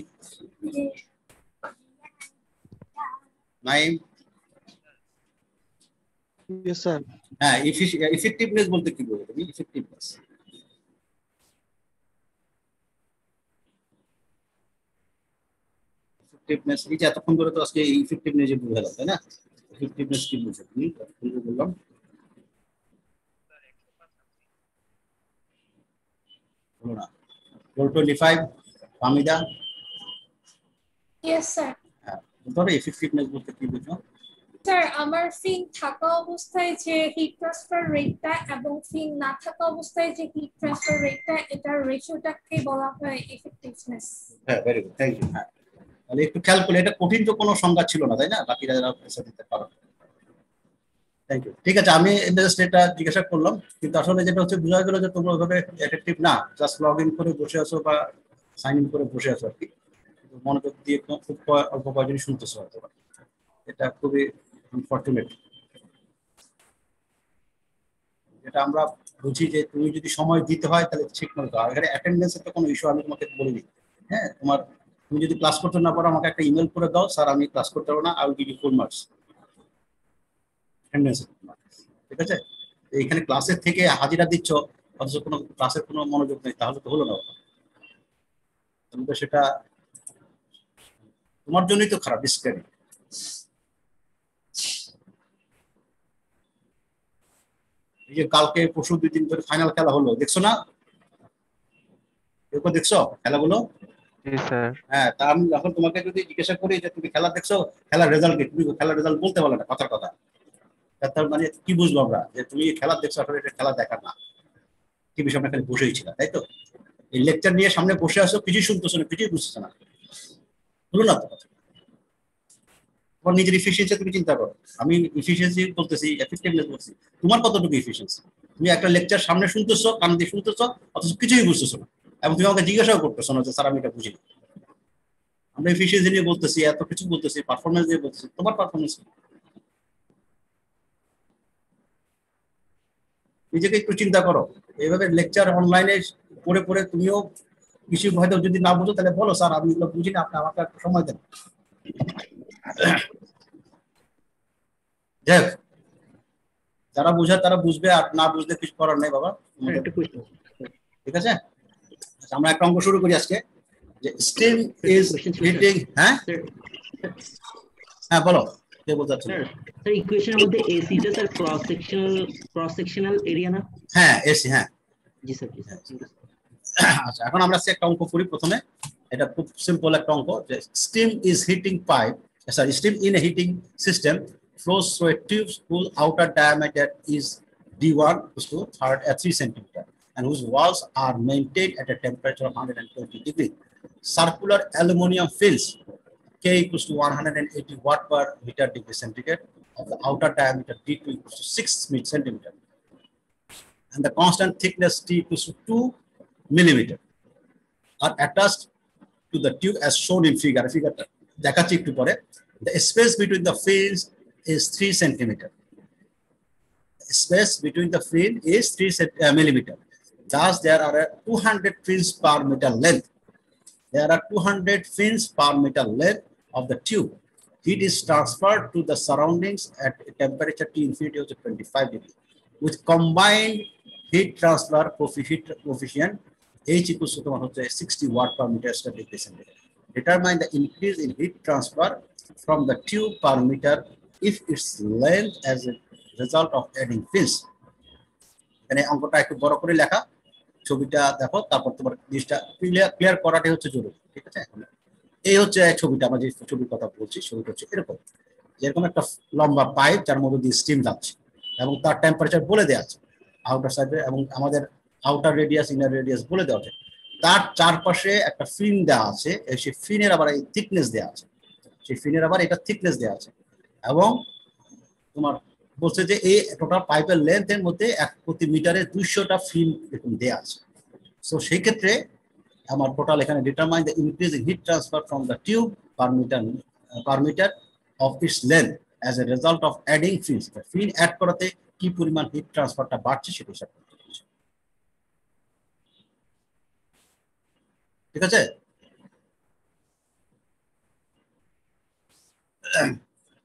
Naim, Yes, sir. হ্যাঁ ইফেক্টিভনেস বলতে কি বলবো তুমি? ইফেক্টিভনেস, ইফেক্টিভনেস এই যে এতক্ষণ ধরে তো আজকে ইফেক্টিভনেস বুঝালাম, তাই না? ইফেক্টিভনেস কি বুঝো তুমি? বললাম হলো না। রোল 25 ফামিদা। Yes sir. হ্যাঁ ধরো ইফেক্টিভনেস বলতে কি বুঝো? স্যার আমার ফিন থাকা অবস্থায় যে হিট ট্রান্সফার রেটটা এবং ফিন না থাকা অবস্থায় যে হিট ট্রান্সফার রেটটা, এটার রেশিওটাকে বলা হয় এফেক্টিভনেস। হ্যাঁ ভেরি গুড, থ্যাংক ইউ। হ্যাঁ তাহলে একটু খেয়াল করলে, এটা কঠিন তো কোনো সংজ্ঞা ছিল না, তাই না? বাকিরা যারা প্রেসার দিতে পারো। Thank you. ঠিক আছে, আমি জাস্ট এটা জিজ্ঞাসা করলাম, কিন্তু আসলে যেটা হচ্ছে বোঝা গেল যে তোমরা ওইভাবে এফেক্টিভ না, জাস্ট লগ ইন করে বসে আছো বা সাইন ইন করে বসে আছো আর কি, মনোযোগ দিয়ে খুব অল্প কয়েকজনই শুনতেছো হয়তো। এটা খুবই আনফর্চুনেট। যেটা আমরা বুঝি যে তুমি যদি সময় দিতে হয় তাহলে ঠিক মতো, আর এখানে অ্যাটেন্ডেন্সের তো কোনো ইস্যু আমি তোমাকে বলিনি। হ্যাঁ তুমি যদি ক্লাস করতে না পারো আমাকে একটা ইমেল করে দাও, স্যার আমি ক্লাস করতে পারবো না, I will give you full marks attendance. ঠিক আছে? এইখানে ক্লাসের থেকে হাজিরা দিচ্ছ অথচ কোনো ক্লাসের কোনো মনোযোগ নেই, তাহলে তো হলো না। তুমি তো সেটা তোমার জন্যই তো খারাপ, ডিসক্রেডিট। এই যে কালকে পরশু 2 দিন ধরে ফাইনাল খেলা হলো, দেখছো না? এরপর দেখছো খেলাগুলো? জি স্যার। হ্যাঁ, তা আমি এখন তোমাকে যদি জিজ্ঞাসা করি যে তুমি খেলা দেখছো, খেলার রেজাল্ট কি, তুমি খেলার রেজাল্ট বলতে পারলে না, কথার কথা। তার মানে কি বুঝবো আমরা যে তুমি খেলা দেখছো, আসলে এটা খেলা দেখা না, টিভির সামনে খালি বসেই ছিল, তাই তো? এই লেকচার নিয়ে সামনে বসে আসো, কিছুই শুনতেছো না, কিছুই বুঝতেছো না, হলো না তো কথা। তোমার নিজের ইফিসিয়েন্সি তুমি চিন্তা করো। আমি ইফিসিয়েন্সি বলতেছি, এফেক্টিভনেস বলছি, তোমার কতটুকু এফিসিয়েন্সি? তুমি একটা লেকচার সামনে শুনতেছো, কান দিয়ে শুনতেছো, অথচ কিছুই বুঝতেছো না, এবং তুমি আমাকে জিজ্ঞাসাও করতেছো না যে স্যার আমি এটা বুঝি। আমরা এফিসিয়েন্সি নিয়ে বলতেছি, এত কিছু বলতেছি, পারফরমেন্স নিয়ে বলতেছি, তোমার পারফরমেন্স নিজেকে একটু চিন্তা করো। এইভাবে লেকচার অনলাইনে পড়ে পড়ে তুমিও কিছু হয়তো যদি না বুঝো তাহলে বলো স্যার আমি এগুলো বুঝি না, আপনি আমাকে একটু সময় দেন। যাই হোক, যারা বুঝে তারা বুঝবে, আর না বুঝলে কিছু করার নেই বাবা। একটা কোশ্চেন, ঠিক আছে, আচ্ছা, আমরা একটা অঙ্ক শুরু করি আজকে, যে স্টিম ইজ হিটিং। হ্যাঁ হ্যাঁ বলো, কে বলতে চাচ্ছেন? স্যার ইকুয়েশনের মধ্যে এসিটা স্যার ক্রস সেকশনাল এরিয়া না? হ্যাঁ এসি, হ্যাঁ। জি স্যার, জি স্যার। আচ্ছা, এখন আমরা একটা অঙ্ক করি প্রথমে। এটা খুব সিম্পল একটা অঙ্ক, যে steam is heating pipe, sorry, steam in a heating system flows through a tube whose outer diameter is d1 to 3 centimeter and whose walls are maintained at a temperature of 120 degree. Circular aluminum fins K equals to 180 watt per meter degree centigrade of the outer diameter d2 equals to 6 centimeter and the constant thickness t equals to 2 millimeter are attached to the tube as shown in figure. দেখাচ্ছি একটু পরে। The space between the fins is 3 centimeter. Space between the fin is 3 millimeter. Thus, there are 200 fins per meter length. There are 200 fins per meter length of the tube. Heat is transferred to the surroundings at a temperature T infinity of 25 degree. With combined heat transfer coefficient H equals to 60 watt per meter square degree centigrade. Determine the increase in heat transfer from the tube per meter if its length as a result of adding fins. এখানে অঙ্কটা একটু বড় করে লেখা, ছবিটা দেখো, তারপর তোমার জিনিসটা ক্লিয়ার করাটাই হচ্ছে জরুরি। ঠিক আছে, এই হচ্ছে ছবিটা, আমরা যে ছবির কথা বলছি, ছবিটা হচ্ছে এরকম, যেরকম একটা লম্বা পাইপ যার মধ্যে দিয়ে স্টিম যাচ্ছে এবং তার টেম্পারেচার বলে দেওয়া আছে আউটার সাইডে, এবং আমাদের আউটার রেডিয়াস ইনার রেডিয়াস বলে দেওয়া আছে। তার চারপাশে একটা ফিন দেওয়া আছে, সেই ফিনের আবার এই থিকনেস দেওয়া আছে, সেই ফিনের আবার এটা থিকনেস দেওয়া আছে, এবং তোমার বলছে যে এই টোটাল পাইপের লেন্থের মধ্যে প্রতি মিটারে 200টা ফিন এরকম দেওয়া আছে। সো সেই ক্ষেত্রে আমার টোটাল এখানে determine the increase in heat transfer from the tube per meter of its length as a result of adding fins. Fin add করাতে কি পরিমাণ হিট ট্রান্সফারটা বাড়ছে সেটা হিসাব করতে হবে। ঠিক আছে,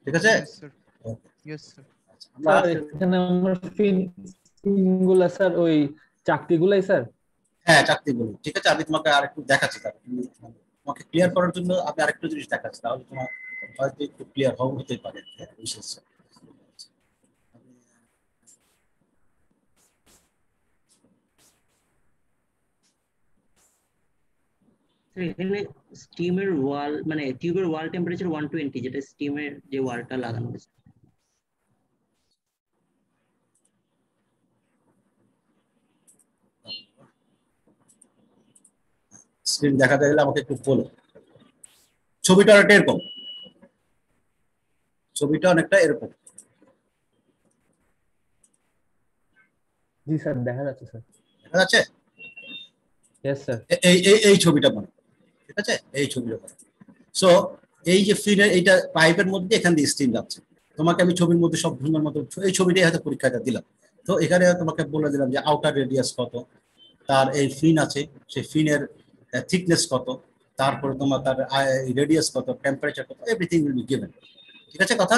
ঠিক আছে। স্যার এখানে আমরা ফিন গুলা স্যার ওই চাকতিগুলাই স্যার। হ্যাঁ চাকতিগুলো, ঠিক আছে। আমি তোমাকে আরেকটু দেখাচ্ছি, তোমাকে ক্লিয়ার করার জন্য আমি আরেকটু জিনিস দেখাচ্ছি, তাহলে তোমার হয়তো একটু ক্লিয়ার হতে পারে বিশেষ। এখানে স্টিমের ওয়াল মানে টিউবের ওয়াল টেম্পারেচার 120, যেটা স্টিমের যে ওয়ালটা লাগানো হয়েছে। স্ক্রিন দেখাতে গেলে আমাকে একটু বলো। ছবিটা অনেকটা এরকম, ছবিটা অনেকটা এরকম। জি স্যার দেখা যাচ্ছে স্যার। দেখা যাচ্ছে? Yes sir. এই ছবিটা মানে, ঠিক আছে, এই ছবিটা মানে। সো এই যে ফিনের এইটা পাইপের মধ্যে এখান দিয়ে স্টিম যাচ্ছে। তোমাকে আমি ছবির মধ্যে সব সুন্দর মতো এই ছবিটাই হয়তো পরীক্ষাটা দিলাম। তো এখানে তোমাকে বলে দিলাম যে আউটার রেডিয়াস কত, তার এই ফিন আছে, সেই ফিনের থিকনেস কত, তারপরে তোমার তার রেডিয়াস কত, টেম্পারেচার কত, এভরিথিং উইল বি গিভেন। ঠিক আছে কথা?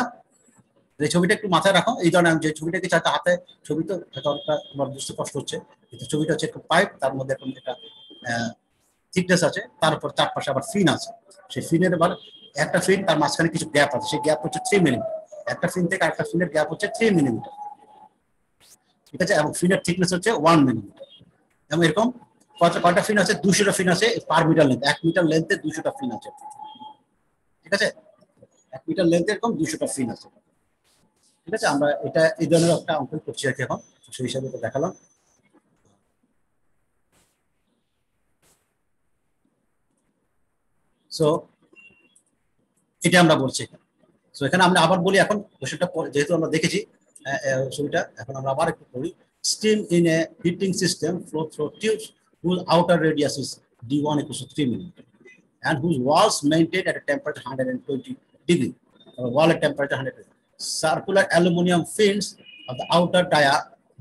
এই ছবিটা একটু মাথায় রাখো। এই ধরনের আমি যে ছবিটাকে চাইতে হাতে ছবি, তো তোমার বুঝতে কষ্ট হচ্ছে, কিন্তু ছবিটা হচ্ছে একটা পাইপ, তার মধ্যে এখন একটা থিকনেস আছে, তার উপর চারপাশে আবার ফিন আছে। সেই ফিনের আবার একটা ফিন, তার মাঝখানে কিছু গ্যাপ আছে, সেই গ্যাপ হচ্ছে 3 মিলিমিটার। একটা ফিন থেকে আরেকটা ফিনের গ্যাপ হচ্ছে 3 মিলিমিটার। ঠিক আছে, এবং ফিনের থিকনেস হচ্ছে 1 মিলিমিটার। এবং এরকম কয়টা ফিন আছে? 200টা ফিন আছে পার মিটার লেন্থ। 1 মিটার লেন্থে 200টা ফিন আছে, ঠিক আছে? 1 মিটার লেন্থে এরকম 200টা ফিন আছে, ঠিক আছে? আমরা এটা এই ধরনের একটা অঙ্ক করছি আর কি এখন, সেই হিসাবে তো দেখালাম। সো এটা আমরা বলছি। সো এখানে আমরা আবার বলি, এখন কোশ্চেনটা যেহেতু আমরা দেখেছি ছবিটা, এখন আমরা আবার একটু পড়ি। Steam in a heating system flow through tubes whose outer radius is d1 equals to 3 mm and whose walls maintained at a temperature 120 degree, wall at temperature 100 degree. Circular aluminum fins of the outer dia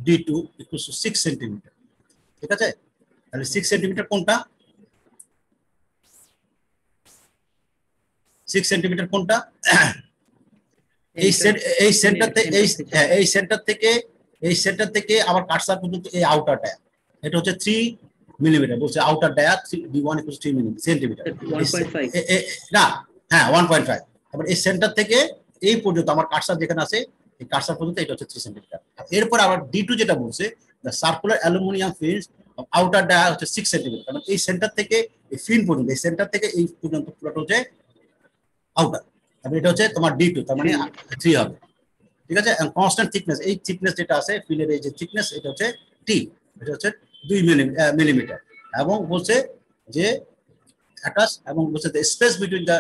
d2 equals to 6 cm, ঠিক আছে? তাহলে 6 cm কোনটা? 6 cm কোনটা? এই সেন্টার থেকে আবার কাটসার পর্যন্ত এই আউটার ডায়া, এটা হচ্ছে 3 মিলিমিটার, বলছে outer dia d1 equals 3 centimetre, 1.5 না হ্যাঁ 1.5। তারপর এই সেন্টার থেকে এই পর্যন্ত আমার কাটসার যেখানে আছে এই কাটসার পর্যন্ত এটা হচ্ছে 3 সেন্টিমিটার। এরপর আবার d2 যেটা বলছে the circular aluminium fins of outer dia হচ্ছে 6 সেন্টিমিটার, মানে এই সেন্টার থেকে এই ফিন পর্যন্ত, এই সেন্টার থেকে এই পর্যন্ত পুরোটা হচ্ছে আউটার, তারপর এটা হচ্ছে তোমার d2, তার মানে 3 হবে, ঠিক আছে? কনস্ট্যান্ট থিকনেস, এই থিকনেস যেটা আছে ফিলের এই যে থিকনেস এটা হচ্ছে t, এটা হচ্ছে 2 মিলিমিটার, এবং বলছে যে অ্যাটাচ, এবং বলছে the space between the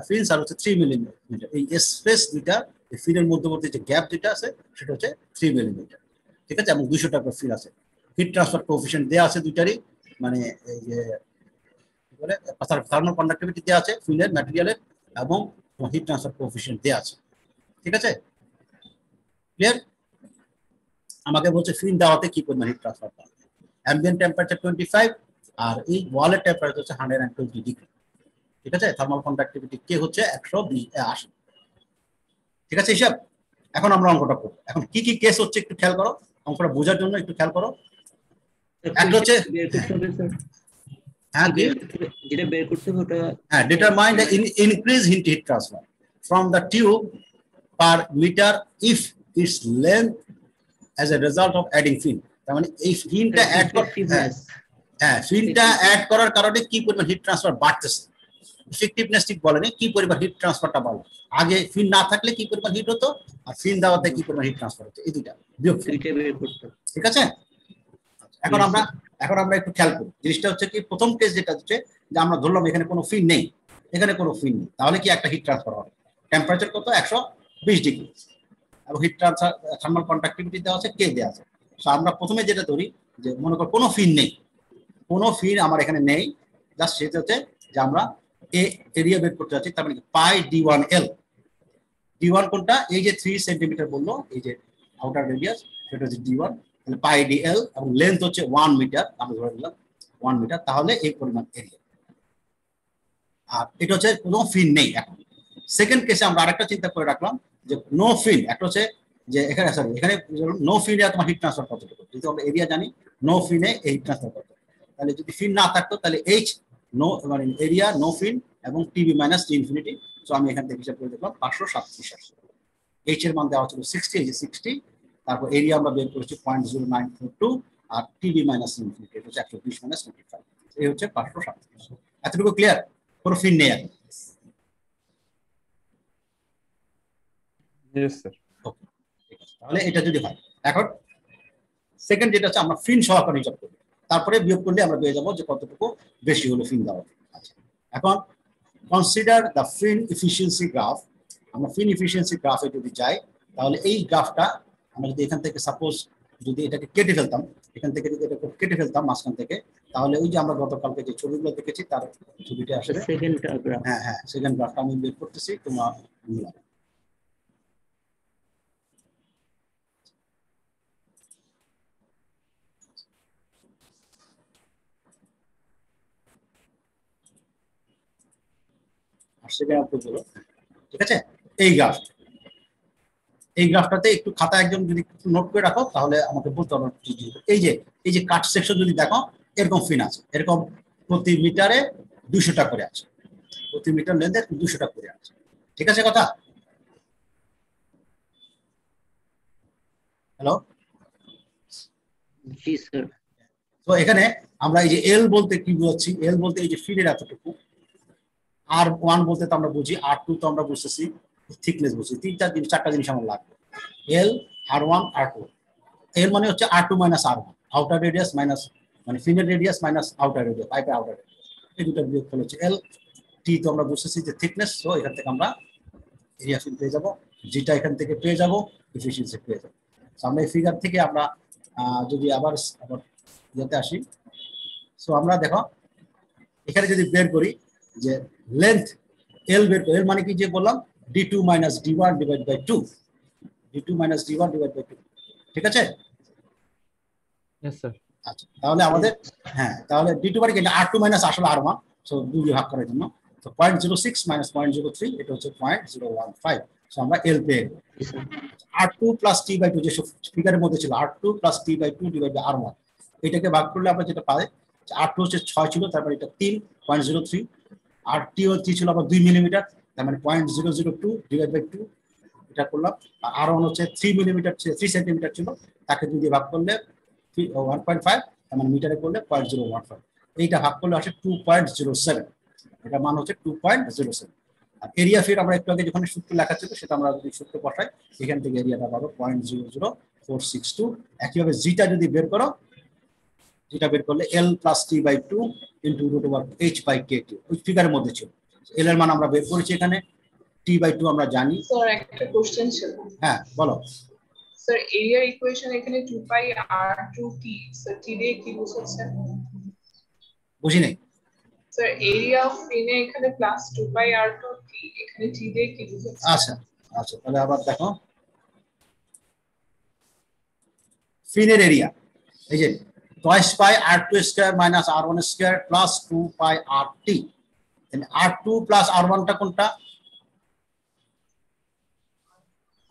fins আর হচ্ছে 3 মিলিমিটার, এই স্পেস দুইটা এই ফিনের মধ্যবর্তী যে গ্যাপ যেটা আছে সেটা হচ্ছে 3 মিলিমিটার, ঠিক আছে? এবং 200 টাকা ফিল আছে। হিট ট্রান্সফার কোএফিশিয়েন্ট দেয়া আছে দুইটারই, মানে এই যে কি বলে থার্মাল কন্ডাক্টিভিটি দেয়া আছে ফিলের ম্যাটেরিয়ালের, এবং হিট ট্রান্সফার কোএফিশিয়েন্ট দেয়া আছে, ঠিক আছে? ক্লিয়ার? আমাকে বলছে ফিন দেওয়াতে কি পরিমাণ হিট ট্রান্সফার পাবে। অ্যাম্বিয়েন্ট টেম্পারেচার 25 আর এই ওয়ালের টেম্পারেচার হচ্ছে 120 ডিগ্রি, ঠিক আছে? থার্মাল কন্ডাক্টিভিটি কে হচ্ছে 180, ঠিক আছে? হিসাব। এখন আমরা অঙ্কটা করব। এখন কি কি কেস হচ্ছে একটু খেয়াল করো, অঙ্কটা বোঝার জন্য একটু খেয়াল করো। একটা হচ্ছে যেটা বের করতে হবে ওটা determine the increase in heat transfer from the tube per meter if its length as a result of adding fin, তার মানে এই ফিনটা অ্যাড ফিনটা অ্যাড করার কারণে কি পরিমাণ হিট ট্রান্সফার বাড়তেছে। ইফেক্টিভনেস ঠিক বলেনি, কি পরিমাণ হিট ট্রান্সফারটা বাড়লো, আগে ফিন না থাকলে কি পরিমাণ হিট হতো আর ফিন দেওয়াতে কি পরিমাণ হিট ট্রান্সফার হতো, এই দুইটা বিয়োগ, ঠিক আছে? এখন আমরা একটু খেয়াল করি। জিনিসটা হচ্ছে কি, প্রথম কেস যেটা হচ্ছে যে আমরা ধরলাম এখানে কোনো ফিন নেই, এখানে কোনো ফিন নেই, তাহলে কি একটা হিট ট্রান্সফার হবে। টেম্পারেচার কত? 120 ডিগ্রি, এবং হিট ট্রান্সফার থার্মাল কন্ডাক্টিভিটি দেওয়া আছে, কে দেওয়া আছে। সো আমরা প্রথমে যেটা ধরি যে মনে কর কোনো ফিন নেই, কোনো ফিন আমার এখানে নেই, জাস্ট সেটা হচ্ছে যে আমরা এরিয়া বের করতে যাচ্ছি, তার মানে পাই d1l। d1 কোনটা? এই যে 3 সেন্টিমিটার বললো, এই যে আউটার রেডিয়াস, সেটা হচ্ছে d1, তাহলে পাই dl, এবং লেন্থ হচ্ছে 1 মিটার, আমরা ধরে নিলাম 1 মিটার, তাহলে এই পরিমাণ এরিয়া। আর এটা হচ্ছে কোনো ফিন নেই। এখন সেকেন্ড কেসে আমরা আরেকটা চিন্তা করে রাখলাম যে নো ফিন, একটা হচ্ছে যে এখানে এখানে নো ফিনে তোমার হিট ট্রান্সফার কতটুকু, যদি আমরা এরিয়া জানি নো ফিনে এই হিট ট্রান্সফার কত, তাহলে যদি ফিন না থাকতো তাহলে এইচ নো, মানে এরিয়া নো ফিন এবং TB minus T infinity. So আমি এখান থেকে হিসাব করে দেখলাম 537, এইচ এর মান দেওয়া ছিল 60, এই যে 60, তারপর এরিয়া আমরা বের করেছি 0.0942, আর টিবি মাইনাস ইনফিনিটি এটা হচ্ছে 120 মাইনাস 25, এই হচ্ছে 537। এতটুকু ক্লিয়ার? কোনো ফিন নেই এখন। Yes sir. ওকে, ঠিক আছে, তাহলে এটা যদি হয়। এখন সেকেন্ড যেটা হচ্ছে আমরা ফিন সহকারে হিসাব করব, তারপরে বিয়োগ করলে আমরা পেয়ে যাবো যে কতটুকু বেশি হলো ফিন দেওয়া। আচ্ছা, এখন consider the fin efficiency graph. আমরা ফিন এফিসিয়েন্সি গ্রাফে যদি যাই, তাহলে এই গ্রাফটা আমরা যদি এখান থেকে সাপোজ যদি এটাকে কেটে ফেলতাম, এখান থেকে যদি এটাকে কেটে ফেলতাম মাঝখান থেকে, তাহলে ওই যে আমরা গতকালকে যে ছবিগুলো দেখেছি তার ছবিটা আসলে হ্যাঁ সেকেন্ড গ্রাফটা আমি বের করতেছি, তোমার ঠিক আছে? এই গ্রাফটাতে একটু খাতা একজন যদি নোট করে রাখো তাহলে আমাকে বলতে হবে। এই যে কাট সেকশন যদি দেখো, এরকম ফিন আছে, এরকম প্রতি মিটারে 200 টাকা করে আছে, প্রতি মিটার লেন্থে 200 টাকা করে আছে, ঠিক আছে কথা? হ্যালো, জি স্যার। তো এখানে আমরা এই যে এল বলতে কি বুঝাচ্ছি, এল বলতে এই যে ফিনের এতটুকু, আর ওয়ান বলতে তো আমরা বুঝি, আর টু তো আমরা বুঝতেছি থিকনেস বুঝছি, চারটা জিনিস আমার লাগবে, এল আর ওয়ান আর টু। এল মানে হচ্ছে আর টু মাইনাস আর ওয়ান, আউটার রেডিয়াস মাইনাস মানে ফিনের রেডিয়াস মাইনাস আউটার রেডিয়াস, পাইপের আউটার রেডিয়াস, এই দুটো বিয়োগফল হচ্ছে এল। টি তো আমরা বুঝতেছি যে থিকনেস, তো এখান থেকে আমরা এরিয়া ফিল পেয়ে যাবো, যেটা এখান থেকে পেয়ে যাবো এফিসিয়েন্সি পেয়ে যাবো। আমরা এই ফিগার থেকে আমরা যদি আবার ইয়েতে আসি, সো আমরা দেখো এখানে যদি বের করি যে লেন্থ এল বের করি, এল মানে কি যে বললাম d2 minus d1 divide by 2, d2 minus d1 divide by 2, ঠিক আছে? Yes sir. আচ্ছা, তাহলে আমাদের হ্যাঁ, তাহলে d2 মানে কি, r2 মাইনাস আসলে r1, সো দুই ভাগ করার জন্য, তো 0.06 মাইনাস 0.03, এটা হচ্ছে 0.015, সো আমরা এল পেয়ে গেলাম। r2 প্লাস t বাই 2 যে ফিগারের মধ্যে ছিল, r2 plus t by 2 divide by r1, এটাকে ভাগ করলে আমরা যেটা পাই, r2 হচ্ছে 6 ছিল, তারপর এটা 3.03, আর টি ছিল আবার 2 মিলিমিটার, তার মানে 0.002 ডিভাইড বাই 2, এটা করলাম। আর r1 হচ্ছে 3 মিলিমিটার, 3 সেন্টিমিটার ছিল, তাকে যদি ভাগ করলে 1.5, তার মানে মিটারে করলে 0.015, এইটা ভাগ করলে আসে 2.07, এটা মান হচ্ছে 2.07। আর এরিয়া ফিট আমরা একটু আগে যখন সূত্র লেখা ছিল সেটা আমরা যদি সূত্র বসাই, এখান থেকে এরিয়াটা পাবো 0.00462। একইভাবে জিটা যদি বের করো, যেটা বের করলে L plus T by 2 into root over H by K T, ওই ফিগারের মধ্যে ছিল। এল এর মান আমরা বের করেছি, এখানে টি বাই 2 আমরা জানি। স্যার একটা কোশ্চেন ছিল। হ্যাঁ বলো স্যার এরিয়া ইকুয়েশন এখানে 2 পাই r2t, স্যার টি দিয়ে কি বুঝাচ্ছেন? বুঝি নাই স্যার এরিয়া অফ ফিনে এখানে প্লাস 2 পাই r2t, এখানে টি দিয়ে কি বুঝাচ্ছেন? আচ্ছা আচ্ছা, তাহলে আবার দেখো ফিনের এরিয়া, এই যে twice pi r2 square minus r1 square plus 2 pi rt, r2 plus r1 টা কোনটা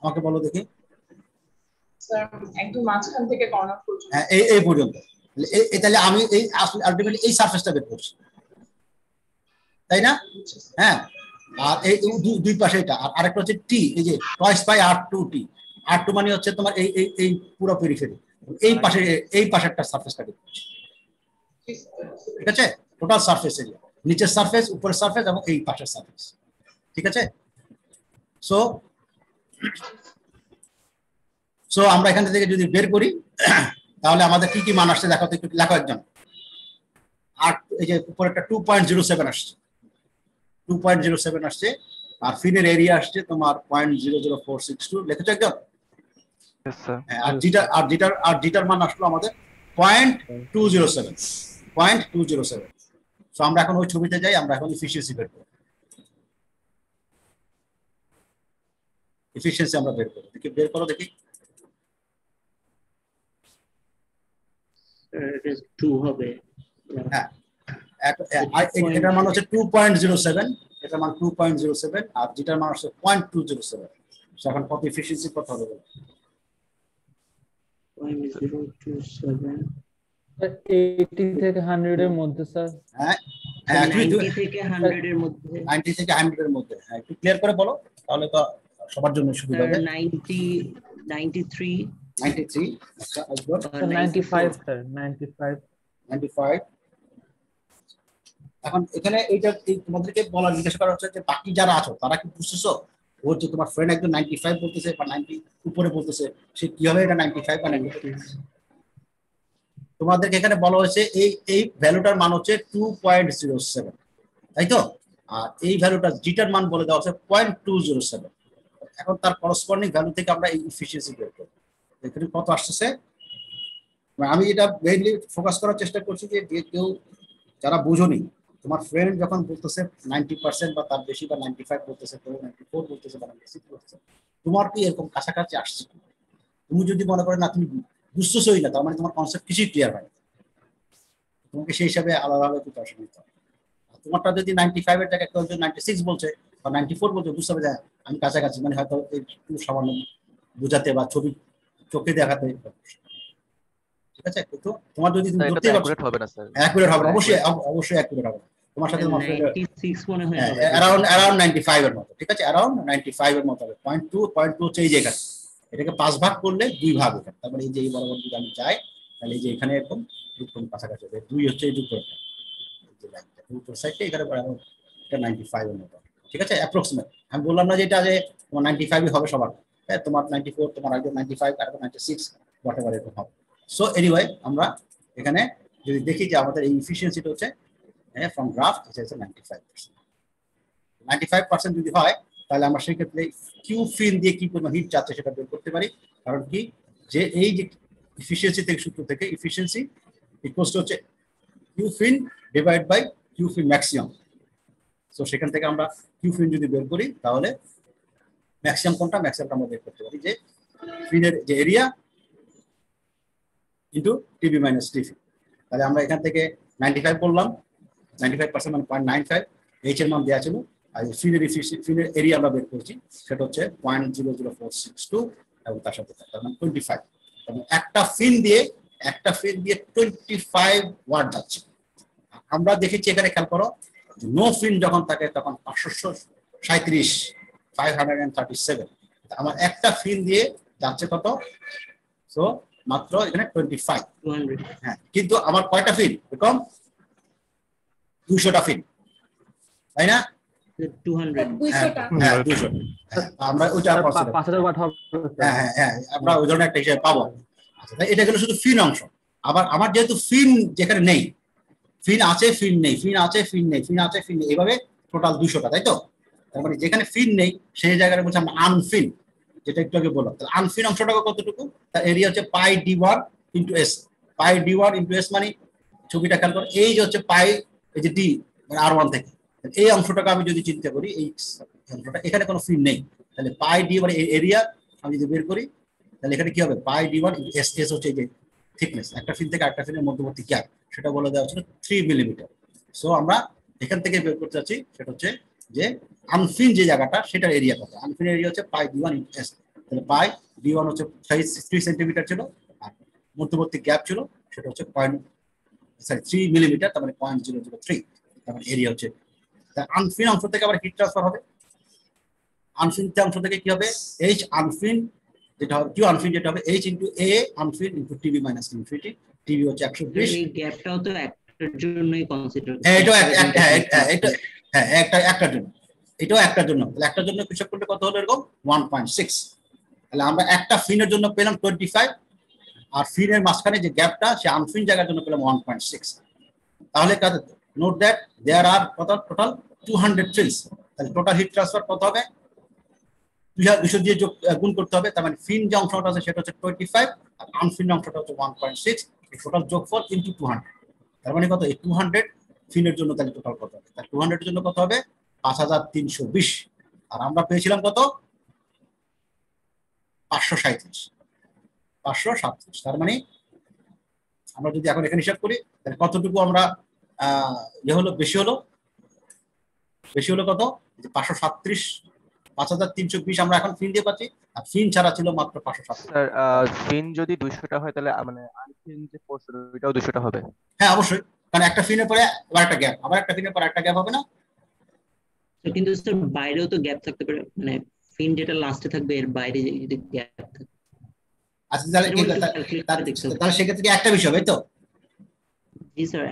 আমাকে বলো দেখি। স্যার একদম মাঝখান থেকে কর্নার পর্যন্ত। হ্যাঁ এই পর্যন্ত, তাহলে আমি এই আলটিমেটলি এই সারফেসটা বের করছি, তাই না? হ্যাঁ, আর এই দুই পাশে এটা, আর আরেকটা হচ্ছে টি, এই যে twice pi r2t, r2 মানে হচ্ছে তোমার এই এই এই পুরো পেরিফেরি, এই পাশেরটা সারফেসটা বের করছি, ঠিক আছে? টোটাল সারফেস এরিয়া, নিচের সারফেস, উপরের সারফেস এবং এই পাশের সারফেস, ঠিক আছে? সো আমরা এখান থেকে যদি বের করি তাহলে আমাদের কি কি মান আসছে দেখো তো, একটু লেখো একজন। আর এই যে উপরে একটা 2.07 আসছে, 2.07 আসছে, আর ফিনের এরিয়া আসছে তোমার 0.00462, লিখেছো একজন? Yes, sir. আর জিটার মান আসলো আমাদের 0.207। সো আমরা এখন ওই ছবিতে যাই, আমরা এখন এফিশিয়েন্সি বের করব। এফিশিয়েন্সি আমরা বের করব, দেখি বের করো দেখি। এটা 2 হবে। হ্যাঁ, এটার মান হচ্ছে 2.07, এটার মান 2.07, আর যেটার মান হচ্ছে 0.207। এখন কত এফিশিয়েন্সি কত হবে? 0.027 80 থেকে 100 এর মধ্যে স্যার। হ্যাঁ 90 থেকে 100 এর মধ্যে। 90 থেকে 100 এর মধ্যে। হ্যাঁ, একটু ক্লিয়ার করে বলো, তাহলে তো সবার জন্য সুবিধা হবে। 93 আচ্ছা, আসবো 95 স্যার, 95। এখন এখানে এইটা তোমাদেরকে বলা জিজ্ঞাসা করা হচ্ছে যে বাকি যারা আছো তারা কি বুঝতেছো, ও যে তোমার ফ্রেন্ড একজন 95 বলতেছে বা 90 উপরে বলতেছে, সে কিভাবে এটা 95 বা 95? তোমাদেরকে এখানে বলা হয়েছে এই ভ্যালুটার মান হচ্ছে 2.07, তাই তো? আর এই ভ্যালুটা জিটার মান বলে দেওয়া হচ্ছে 0.207। এখন তার করসপন্ডিং ভ্যালু থেকে আমরা এই এফিশিয়েন্সি বের করব। এখানে কত আসছে, আমি এটা মেইনলি ফোকাস করার চেষ্টা করছি যে কেউ যারা বুঝোনি, তোমার ফ্রেন্ড যখন বলতেছে 90% বা তার বেশি, বা 95 বলতেছে, কেউ 94 বলতেছে বা 96 বলতেছে, তোমার কি এরকম কাছাকাছি আসছে? তুমি যদি মনে করো না তুমি বুঝতেছই না, তার মানে তোমার কনসেপ্ট কিছুই ক্লিয়ার হয় না, তোমাকে সেই হিসাবে আলাদাভাবে প্রিপারেশন নিতে হবে। তোমারটা যদি 95 এর জায়গায় কেউ যদি 96 বলছে বা 94 বলছে, বুঝতে হবে যে আমি কাছাকাছি, মানে হয়তো একটু সামান্য বোঝাতে বা ছবি চোখে দেখাতে, ঠিক আছে? কিন্তু তোমার যদি তুমি ধরতে পারছো অ্যাকুরেট হবে না স্যার, অ্যাকুরেট হবে না, অবশ্যই অ্যাকুরেট হবে। তোমার সাথে তোমার 96 মনে হয় হবে। অ্যারাউন্ড 95 এর মতো, ঠিক আছে? অ্যারাউন্ড 95 এর মতো হবে। 0.2 হচ্ছে এই যে এখানে, এটাকে 5 ভাগ করলে 2 ভাগ হবে। তারপরে এই যে এই বরাবর যদি আমি যাই, তাহলে এই যে এখানে এরকম দুটোর কাছাকাছি হবে, 2 হচ্ছে এই দুটো দুটোর সাইডটা এখানে এটা 95 এর মতো, ঠিক আছে অ্যাপ্রক্সিমেট। আমি বললাম না যে এটা যে তোমার 95ই হবে সবার, হ্যাঁ তোমার 94, তোমার আগে 95, আর 96 হোয়াটএভার এরকম হবে। সো এনিওয়ে আমরা এখানে যদি দেখি যে আমাদের এই এফিসিয়েন্সিটা হচ্ছে হ্যাঁ ফ্রম গ্রাফ এটা হচ্ছে 95%। 95% যদি হয় তাহলে আমরা সেই ক্ষেত্রে কিউ ফিন দিয়ে কি পরিমাণ হিট যাচ্ছে সেটা বের করতে পারি। কারণ কি যে এই যে এফিসিয়েন্সি থেকে সূত্র থেকে এফিসিয়েন্সি ইকুয়ালস টু হচ্ছে Q fin divide by Q fin maximum. So সেখান থেকে আমরা কিউ ফিন যদি বের করি তাহলে ম্যাক্সিমাম কোনটা, ম্যাক্সিমামটা আমরা বের করতে পারি যে ফিনের যে area into TB minus TV. তাহলে আমরা এখান থেকে 95 বললাম, 95% মানে 0.95, এইচ এর মান দেওয়া ছিল, আর ফিনের এরিয়া আমরা বের করছি সেটা হচ্ছে 0.00462 এবং তার সাথে তার মানে 25। এবং একটা ফিন দিয়ে 25 ওয়াট যাচ্ছে। আমরা দেখেছি এখানে খেয়াল করো নো ফিন যখন থাকে তখন 537, আমার একটা ফিন দিয়ে যাচ্ছে কত, সো মাত্র এখানে 25। হ্যাঁ কিন্তু আমার কয়টা ফিন এরকম 200টা ফিন, তাই না? 200টা। হ্যাঁ 200। আমরা ওইটা 5000 ওয়াট হবে। হ্যাঁ আমরা ওই ধরনের একটা হিসাবে পাবো। আচ্ছা এটা গেল শুধু ফিন অংশ। আবার আমার যেহেতু ফিন যেখানে নেই, ফিন আছে ফিন নেই, ফিন আছে ফিন নেই, ফিন আছে ফিন নেই, এইভাবে টোটাল 200টা, তাই তো? তার মানে যেখানে ফিন নেই সেই জায়গাটা বলছি আমরা আনফিন, যেটা একটু আগে বললাম। তাহলে আনফিন অংশটা কতটুকু, তার এরিয়া হচ্ছে পাই d1 ইন্টু এস। পাই d1 ইন্টু এস মানে ছবিটা খেয়াল করো, এই যে হচ্ছে পাই এই যে ডি মানে r1 থেকে, এই অংশটাকে আমি যদি চিন্তা করি এই অংশটা এখানে কোনো ফিন নেই, তাহলে পাই ডি মানে এরিয়া আমি যদি বের করি তাহলে এখানে কি হবে পাই d1 ইন্টু এস। এস হচ্ছে এই যে থিকনেস, একটা ফিন থেকে আরেকটা ফিনের মধ্যবর্তী গ্যাপ, সেটা বলে দেওয়া হচ্ছে 3 মিলিমিটার। সো আমরা এখান থেকে বের করতে চাচ্ছি সেটা হচ্ছে যে আনফিন যে জায়গাটা সেটার এরিয়া কত। আনফিন এরিয়া হচ্ছে পাই d1 ইন্টু এস। তাহলে পাই d1 হচ্ছে 3 সেন্টিমিটার ছিল, আর মধ্যবর্তী গ্যাপ ছিল সেটা হচ্ছে 3 মিলিমিটার, তার মানে 0.003, তার মানে এরিয়া হচ্ছে। আনফিন অংশ থেকে আবার হিট ট্রান্সফার হবে, আনফিন অংশ থেকে কি হবে এইচ আনফিন যেটা হবে কিউ আনফিন যেটা হবে H into A unfin into TB minus infinity. TB হচ্ছে 120। এই গ্যাপটাও তো একটার জন্যই কনসিডার, এটাও একটার জন্য, এটাও একটার জন্য। তাহলে একটার জন্য হিসাব করলে কত হলো এরকম 1.6। তাহলে আমরা একটা ফিনের জন্য পেলাম 25, আর ফিনের মাঝখানে যে গ্যাপটা সে আনফিন জায়গার জন্য পেলাম 1.6। তাহলে নোট দ্যাট দেয়ার আর কত টোটাল 200 ফিনস। তাহলে টোটাল হিট ট্রান্সফার কত হবে 200 দিয়ে গুণ করতে হবে। তার মানে ফিন যে অংশটা আছে সেটা হচ্ছে 25 আর আনফিন অংশটা হচ্ছে 1.6। এই টোটাল যোগফল ইনটু 200, তার মানে কত এই 200 ফিনের জন্য তাহলে টোটাল কত হবে, তার 200 এর জন্য কত হবে 5320। আর আমরা পেয়েছিলাম কত 537। তার মানে আমরা যদি এখন এখানে হিসাব করি তাহলে কতটুকু আমরা হলো বেশি হলো কত 537, 5320 আমরা এখন ফিন দিয়ে পাচ্ছি, আর ফিন ছাড়া ছিল মাত্র 537। স্যার ফিন যদি 200টা হয় তাহলে মানে আনফিন যে পোর্শন ওইটাও 200টা হবে? হ্যাঁ অবশ্যই, কারণ একটা ফিনের পরে আবার একটা গ্যাপ, আবার একটা ফিনের পরে একটা গ্যাপ হবে না? কিন্তু স্যার বাইরেও তো গ্যাপ থাকতে পারে, মানে ফিন যেটা লাস্টে থাকবে এর বাইরে যদি গ্যাপ থাকে। আচ্ছা তাহলে সেক্ষেত্রে কি একটা বিষয় হবে তো? জি স্যার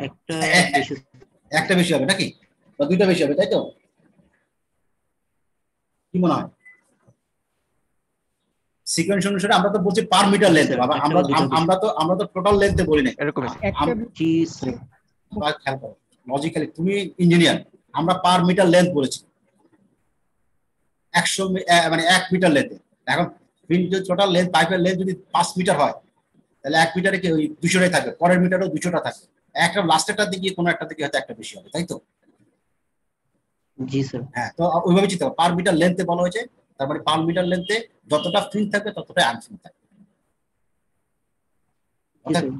একটা বেশি হবে নাকি, বা দুইটা বেশি হবে তাই তো? কি মনে হয় সিকোয়েন্স অনুসারে? আমরা তো বলছি পার মিটার লেন্থে, বাবা আমরা তো টোটাল লেন্থে বলি না। এরকম খেয়াল করো লজিক্যালি, তুমি ইঞ্জিনিয়ার, আমরা পার মিটার লেন্থ বলেছি 100 মানে 1 মিটার লেন্থে। এখন টোটাল লেন্থ পাইপের লেন্থ যদি 5 মিটার হয় তাহলে 1 মিটারে কি ওই 200টাই থাকবে, পরের মিটারও 200টা থাকবে, একটা লাস্টেরটার দিকে কোনো একটা দিকে হয়তো একটা বেশি হবে, তাই তো? জি স্যার। হ্যাঁ তো ওইভাবে চিন্তা করো, পার মিটার লেন্থে বলা হয়েছে, তার মানে পার মিটার লেন্থে যতটা ফিন থাকবে ততটাই আনফিন থাকবে।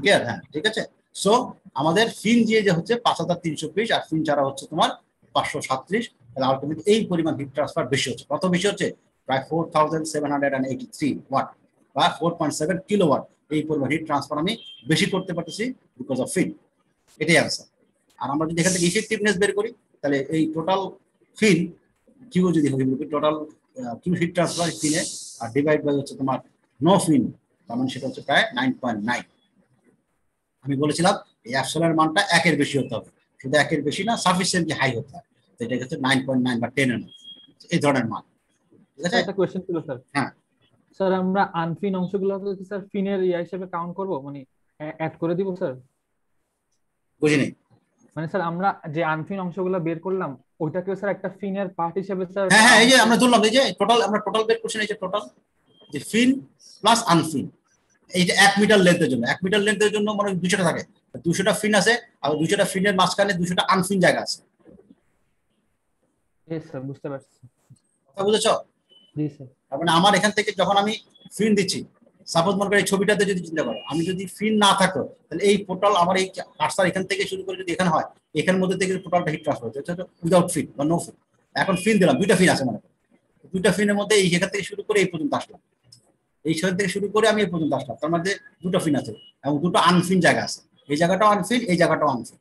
ক্লিয়ার? হ্যাঁ ঠিক আছে। সো আমাদের ফিন দিয়ে যে হচ্ছে 5320 আর ফিন ছাড়া হচ্ছে তোমার 537, তাহলে আলটিমেটলি এই পরিমাণ হিট ট্রান্সফার বেশি হচ্ছে। কত বেশি হচ্ছে? প্রায় 4783 ওয়াট বা 4.7 কিলোওয়াট। এই পরিমাণ হিট ট্রান্সফার আমি বেশি করতে পারতেছি বিকজ অফ ফিন। এটাই আনসার। আর আমরা যদি এখান থেকে ইফেক্টিভনেস বের করি তাহলে এই টোটাল ফিন কিউ যদি টোটাল কিউ হিট ট্রান্সফার ফিনে আর ডিভাইড বাই হচ্ছে তোমার নো ফিন, তার মানে সেটা হচ্ছে প্রায় 9.9। আমি বলেছিলাম এই অ্যাপসিলনের মানটা 1 এর বেশি হতে হবে, শুধু 1 এর বেশি না, সাফিসিয়েন্টলি হাই হতে হবে। তো এটা হচ্ছে 9.9 বা 10 এর মতো এই ধরনের মান। ঠিক আছে? একটা কোশ্চেন ছিল স্যার। হ্যাঁ স্যার আমরা আনফিন অংশগুলোকে কি স্যার ফিনের হিসেবে কাউন্ট করব, মানে অ্যাড করে দিব স্যার? বুঝিনি। মানে স্যার আমরা যে আনফিন অংশগুলো বের করলাম ওইটাকে স্যার একটা ফিনের পার্ট হিসেবে স্যার? হ্যাঁ হ্যাঁ, এই যে আমরা ধরলাম, এই যে টোটাল আমরা টোটাল বের করছি, এই যে টোটাল যে ফিন প্লাস আনফিন, এই যে 1 মিটার লেন্থের জন্য 1 মিটার লেন্থের জন্য মানে 200টা থাকে, 200টা ফিন আছে, আর 200টা ফিনের মাঝখানে 200টা আনফিন জায়গা আছে। ইয়েস স্যার, বুঝতে পারছি। কথা বুঝেছো? জি স্যার। তার মানে আমার এখান থেকে যখন আমি ফিন দিচ্ছি, সাপোজ মনে করি এই ছবিটাতে যদি চিন্তা করো, আমি যদি ফিন না থাকতো তাহলে এই টোটাল আমার এই কার্সার এখান থেকে শুরু করে যদি এখানে হয়, এখানের মধ্যে থেকে টোটালটা হিট ট্রান্সফার হচ্ছে উইদাউট ফিন বা নো ফিন। এখন ফিন দিলাম, 2টা ফিন আছে, মানে 2টা ফিনের মধ্যে এই এখান থেকে শুরু করে এই পর্যন্ত আসলাম, এই সেখান থেকে শুরু করে আমি এই পর্যন্ত আসলাম, তার মধ্যে 2টা ফিন আছে এবং 2টো আনফিন জায়গা আছে। এই জায়গাটাও আনফিন, এই জায়গাটাও আনফিন,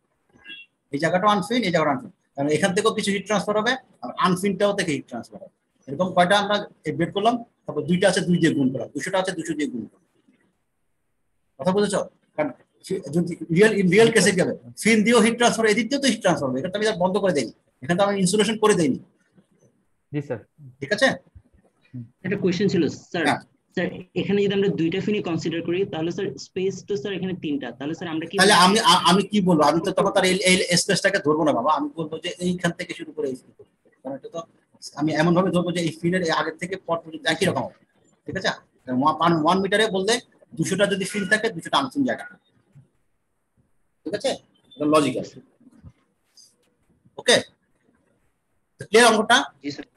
এই জায়গাটাও আনফিন, এই জায়গাটা আনফিন। কারণ এখান থেকেও কিছু হিট ট্রান্সফার হবে আর আনফিনটাও থেকে হিট ট্রান্সফার হবে। এরকম কয়টা আমরা বের করলাম, তারপর 2টা আছে 2 দিয়ে গুণ করলাম, 200টা আছে 200 দিয়ে গুণ করলাম। কথা বুঝেছো? কারণ যদি রিয়েল কেসে কি হবে, ফিন দিয়েও হিট ট্রান্সফার, এদিক দিয়েও তো হিট ট্রান্সফার হবে, এটা তো আমি বন্ধ করে দেইনি, এখানে তো আমি ইনসুলেশন করে দেইনি। জি স্যার। ঠিক আছে? একটা কোশ্চেন ছিল স্যার। হ্যাঁ। স্যার এখানে যদি আমরা 2টা ফিনই কনসিডার করি তাহলে স্যার স্পেস তো স্যার এখানে 3টা, তাহলে স্যার আমরা কি তাহলে আমি কি বলবো, আমি তো তখন তার এই স্পেসটাকে ধরবো না বাবা, আমি বলবো যে এইখান থেকে শুরু করে এই ফিন, কারণ এটা তো আমি এমন ভাবে ধরবো যে এই ফিনের আগের থেকে পর পর্যন্ত একই রকম হবে। ঠিক আছে? 1 মিটারে বললে 200টা যদি ফিন থাকে 200টা আনফিন জায়গা। ঠিক আছে? এটা লজিক আছে। ওকে, ক্লিয়ার অঙ্কটা? জি স্যার।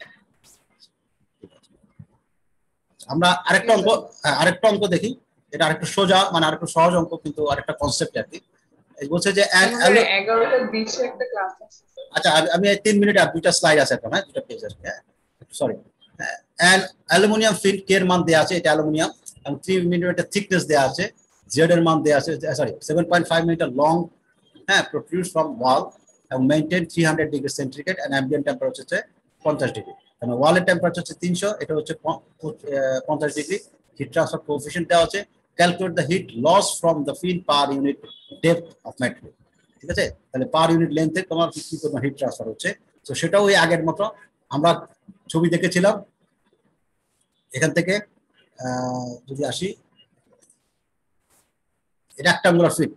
আমরা আরেকটা অঙ্ক দেখি, এটা আরেকটু সোজা, মানে আরেকটু সহজ অঙ্ক, কিন্তু আরেকটা কনসেপ্ট আর কি। বলছে যে 11:20 একটা ক্লাস আছে। আচ্ছা আমি 3 মিনিট আর 2টা স্লাইড আছে এখন, হ্যাঁ 2টা পেজ আছে, সরি। অ্যালুমিনিয়াম ফিন কে এর মান দেওয়া আছে, এটা অ্যালুমিনিয়াম, এবং 3 মিলিমিটার থিকনেস দেওয়া আছে, জেড এর মান দেওয়া আছে, সরি 7.5 মিটার লং, হ্যাঁ, প্রোট্রুড ফ্রম ওয়াল এবং maintain 300 degree centigrade and ambient temperature হচ্ছে 50 ডিগ্রি। মানে ওয়ালের টেম্পারেচার হচ্ছে 300, এটা হচ্ছে 50 ডিগ্রি। হিট ট্রান্সফার কোএফিশিয়েন্ট দেওয়া আছে, calculate the heat loss from the fin per unit depth of material. ঠিক আছে? তাহলে পার ইউনিট লেন্থে তোমার কি পরিমাণ হিট ট্রান্সফার হচ্ছে। তো সেটাও ওই আগের মতো আমরা ছবি দেখেছিলাম। এখান থেকে যদি আসি, এটা রেক্ট্যাঙ্গুলার ফিন,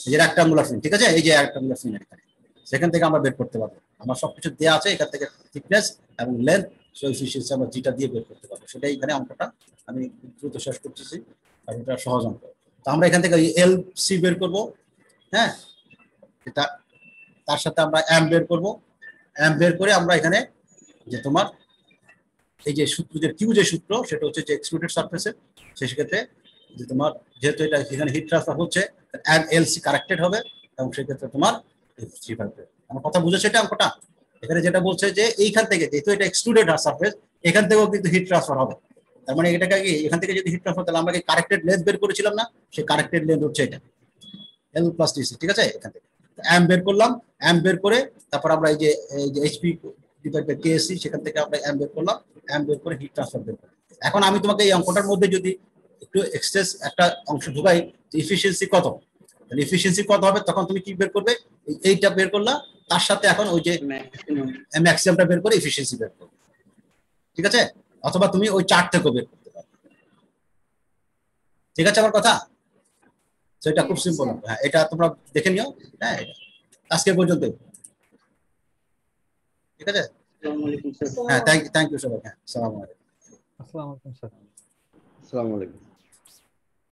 এই যে রেক্ট্যাঙ্গুলার ফিন, ঠিক আছে, এই যে রেক্ট্যাঙ্গুলার ফিন, এখানে সেখান থেকে আমরা বের করতে পারবো, আমার সবকিছু দেওয়া আছে, এখান থেকে থিকনেস এবং লেন্থ কোএফিশিয়েন্ট আমরা যেটা দিয়ে বের করতে পারবো, সেটাই এখানে অঙ্কটা আমি দ্রুত শেষ করতেছি, আর এটা সহজ অঙ্ক। তো আমরা এখান থেকে এল সি বের করবো, হ্যাঁ, এটা তার সাথে আমরা এম বের করবো, এম বের করে আমরা এখানে যে তোমার এই যে সূত্র, যে কিউ যে সূত্র, সেটা হচ্ছে যে এক্সট্রুডেড সারফেসের, সেক্ষেত্রে যে তোমার যেহেতু এটা এখানে হিট ট্রান্সফার হচ্ছে, এল সি কারেক্টেড হবে, এবং সেক্ষেত্রে তোমার আমার কথা বুঝেছে এটা অঙ্কটা? এখানে যেটা বলছে যে এইখান থেকে যেহেতু এটা এক্সট্রুডেড সারফেস, এখান থেকেও কিন্তু হিট ট্রান্সফার হবে, তার মানে এটাকে কি এখান থেকে যদি হিট ট্রান্সফার, তাহলে আমরা কি কারেক্টেড লেন্থ বের করেছিলাম না, সেই কারেক্টেড লেন্থ হচ্ছে এটা এল প্লাস টিসি। ঠিক আছে? এখান থেকে এম বের করলাম, এম বের করে তারপর আমরা এই যে এইচপি ডিভাইড বাই কেএসসি, সেখান থেকে আমরা এম বের করলাম, এম বের করে হিট ট্রান্সফার বের করলাম। এখন আমি তোমাকে এই অঙ্কটার মধ্যে যদি একটু এক্সেস একটা অংশ ঢুকাই, এফিসিয়েন্সি কত, তাহলে এফিসিয়েন্সি কত হবে, তখন তুমি কি বের করবে, এইটা বের করলা, তার সাথে এখন ওই যে ম্যাক্সিমামটা বের করে এফিসিয়েন্সি বের করবে। ঠিক আছে? অথবা তুমি ওই চার্ট থেকেও বের করতে পারো। ঠিক আছে আমার কথা? তো এটা খুব সিম্পল, হ্যাঁ, এটা তোমরা দেখে নিও, হ্যাঁ, আজকে পর্যন্ত। ঠিক আছে? হ্যাঁ, থ্যাংক ইউ সবাই, হ্যাঁ, আসসালামু আলাইকুম। আসসালামু আলাইকুম স্যার। আসসালামু আলাইকুম।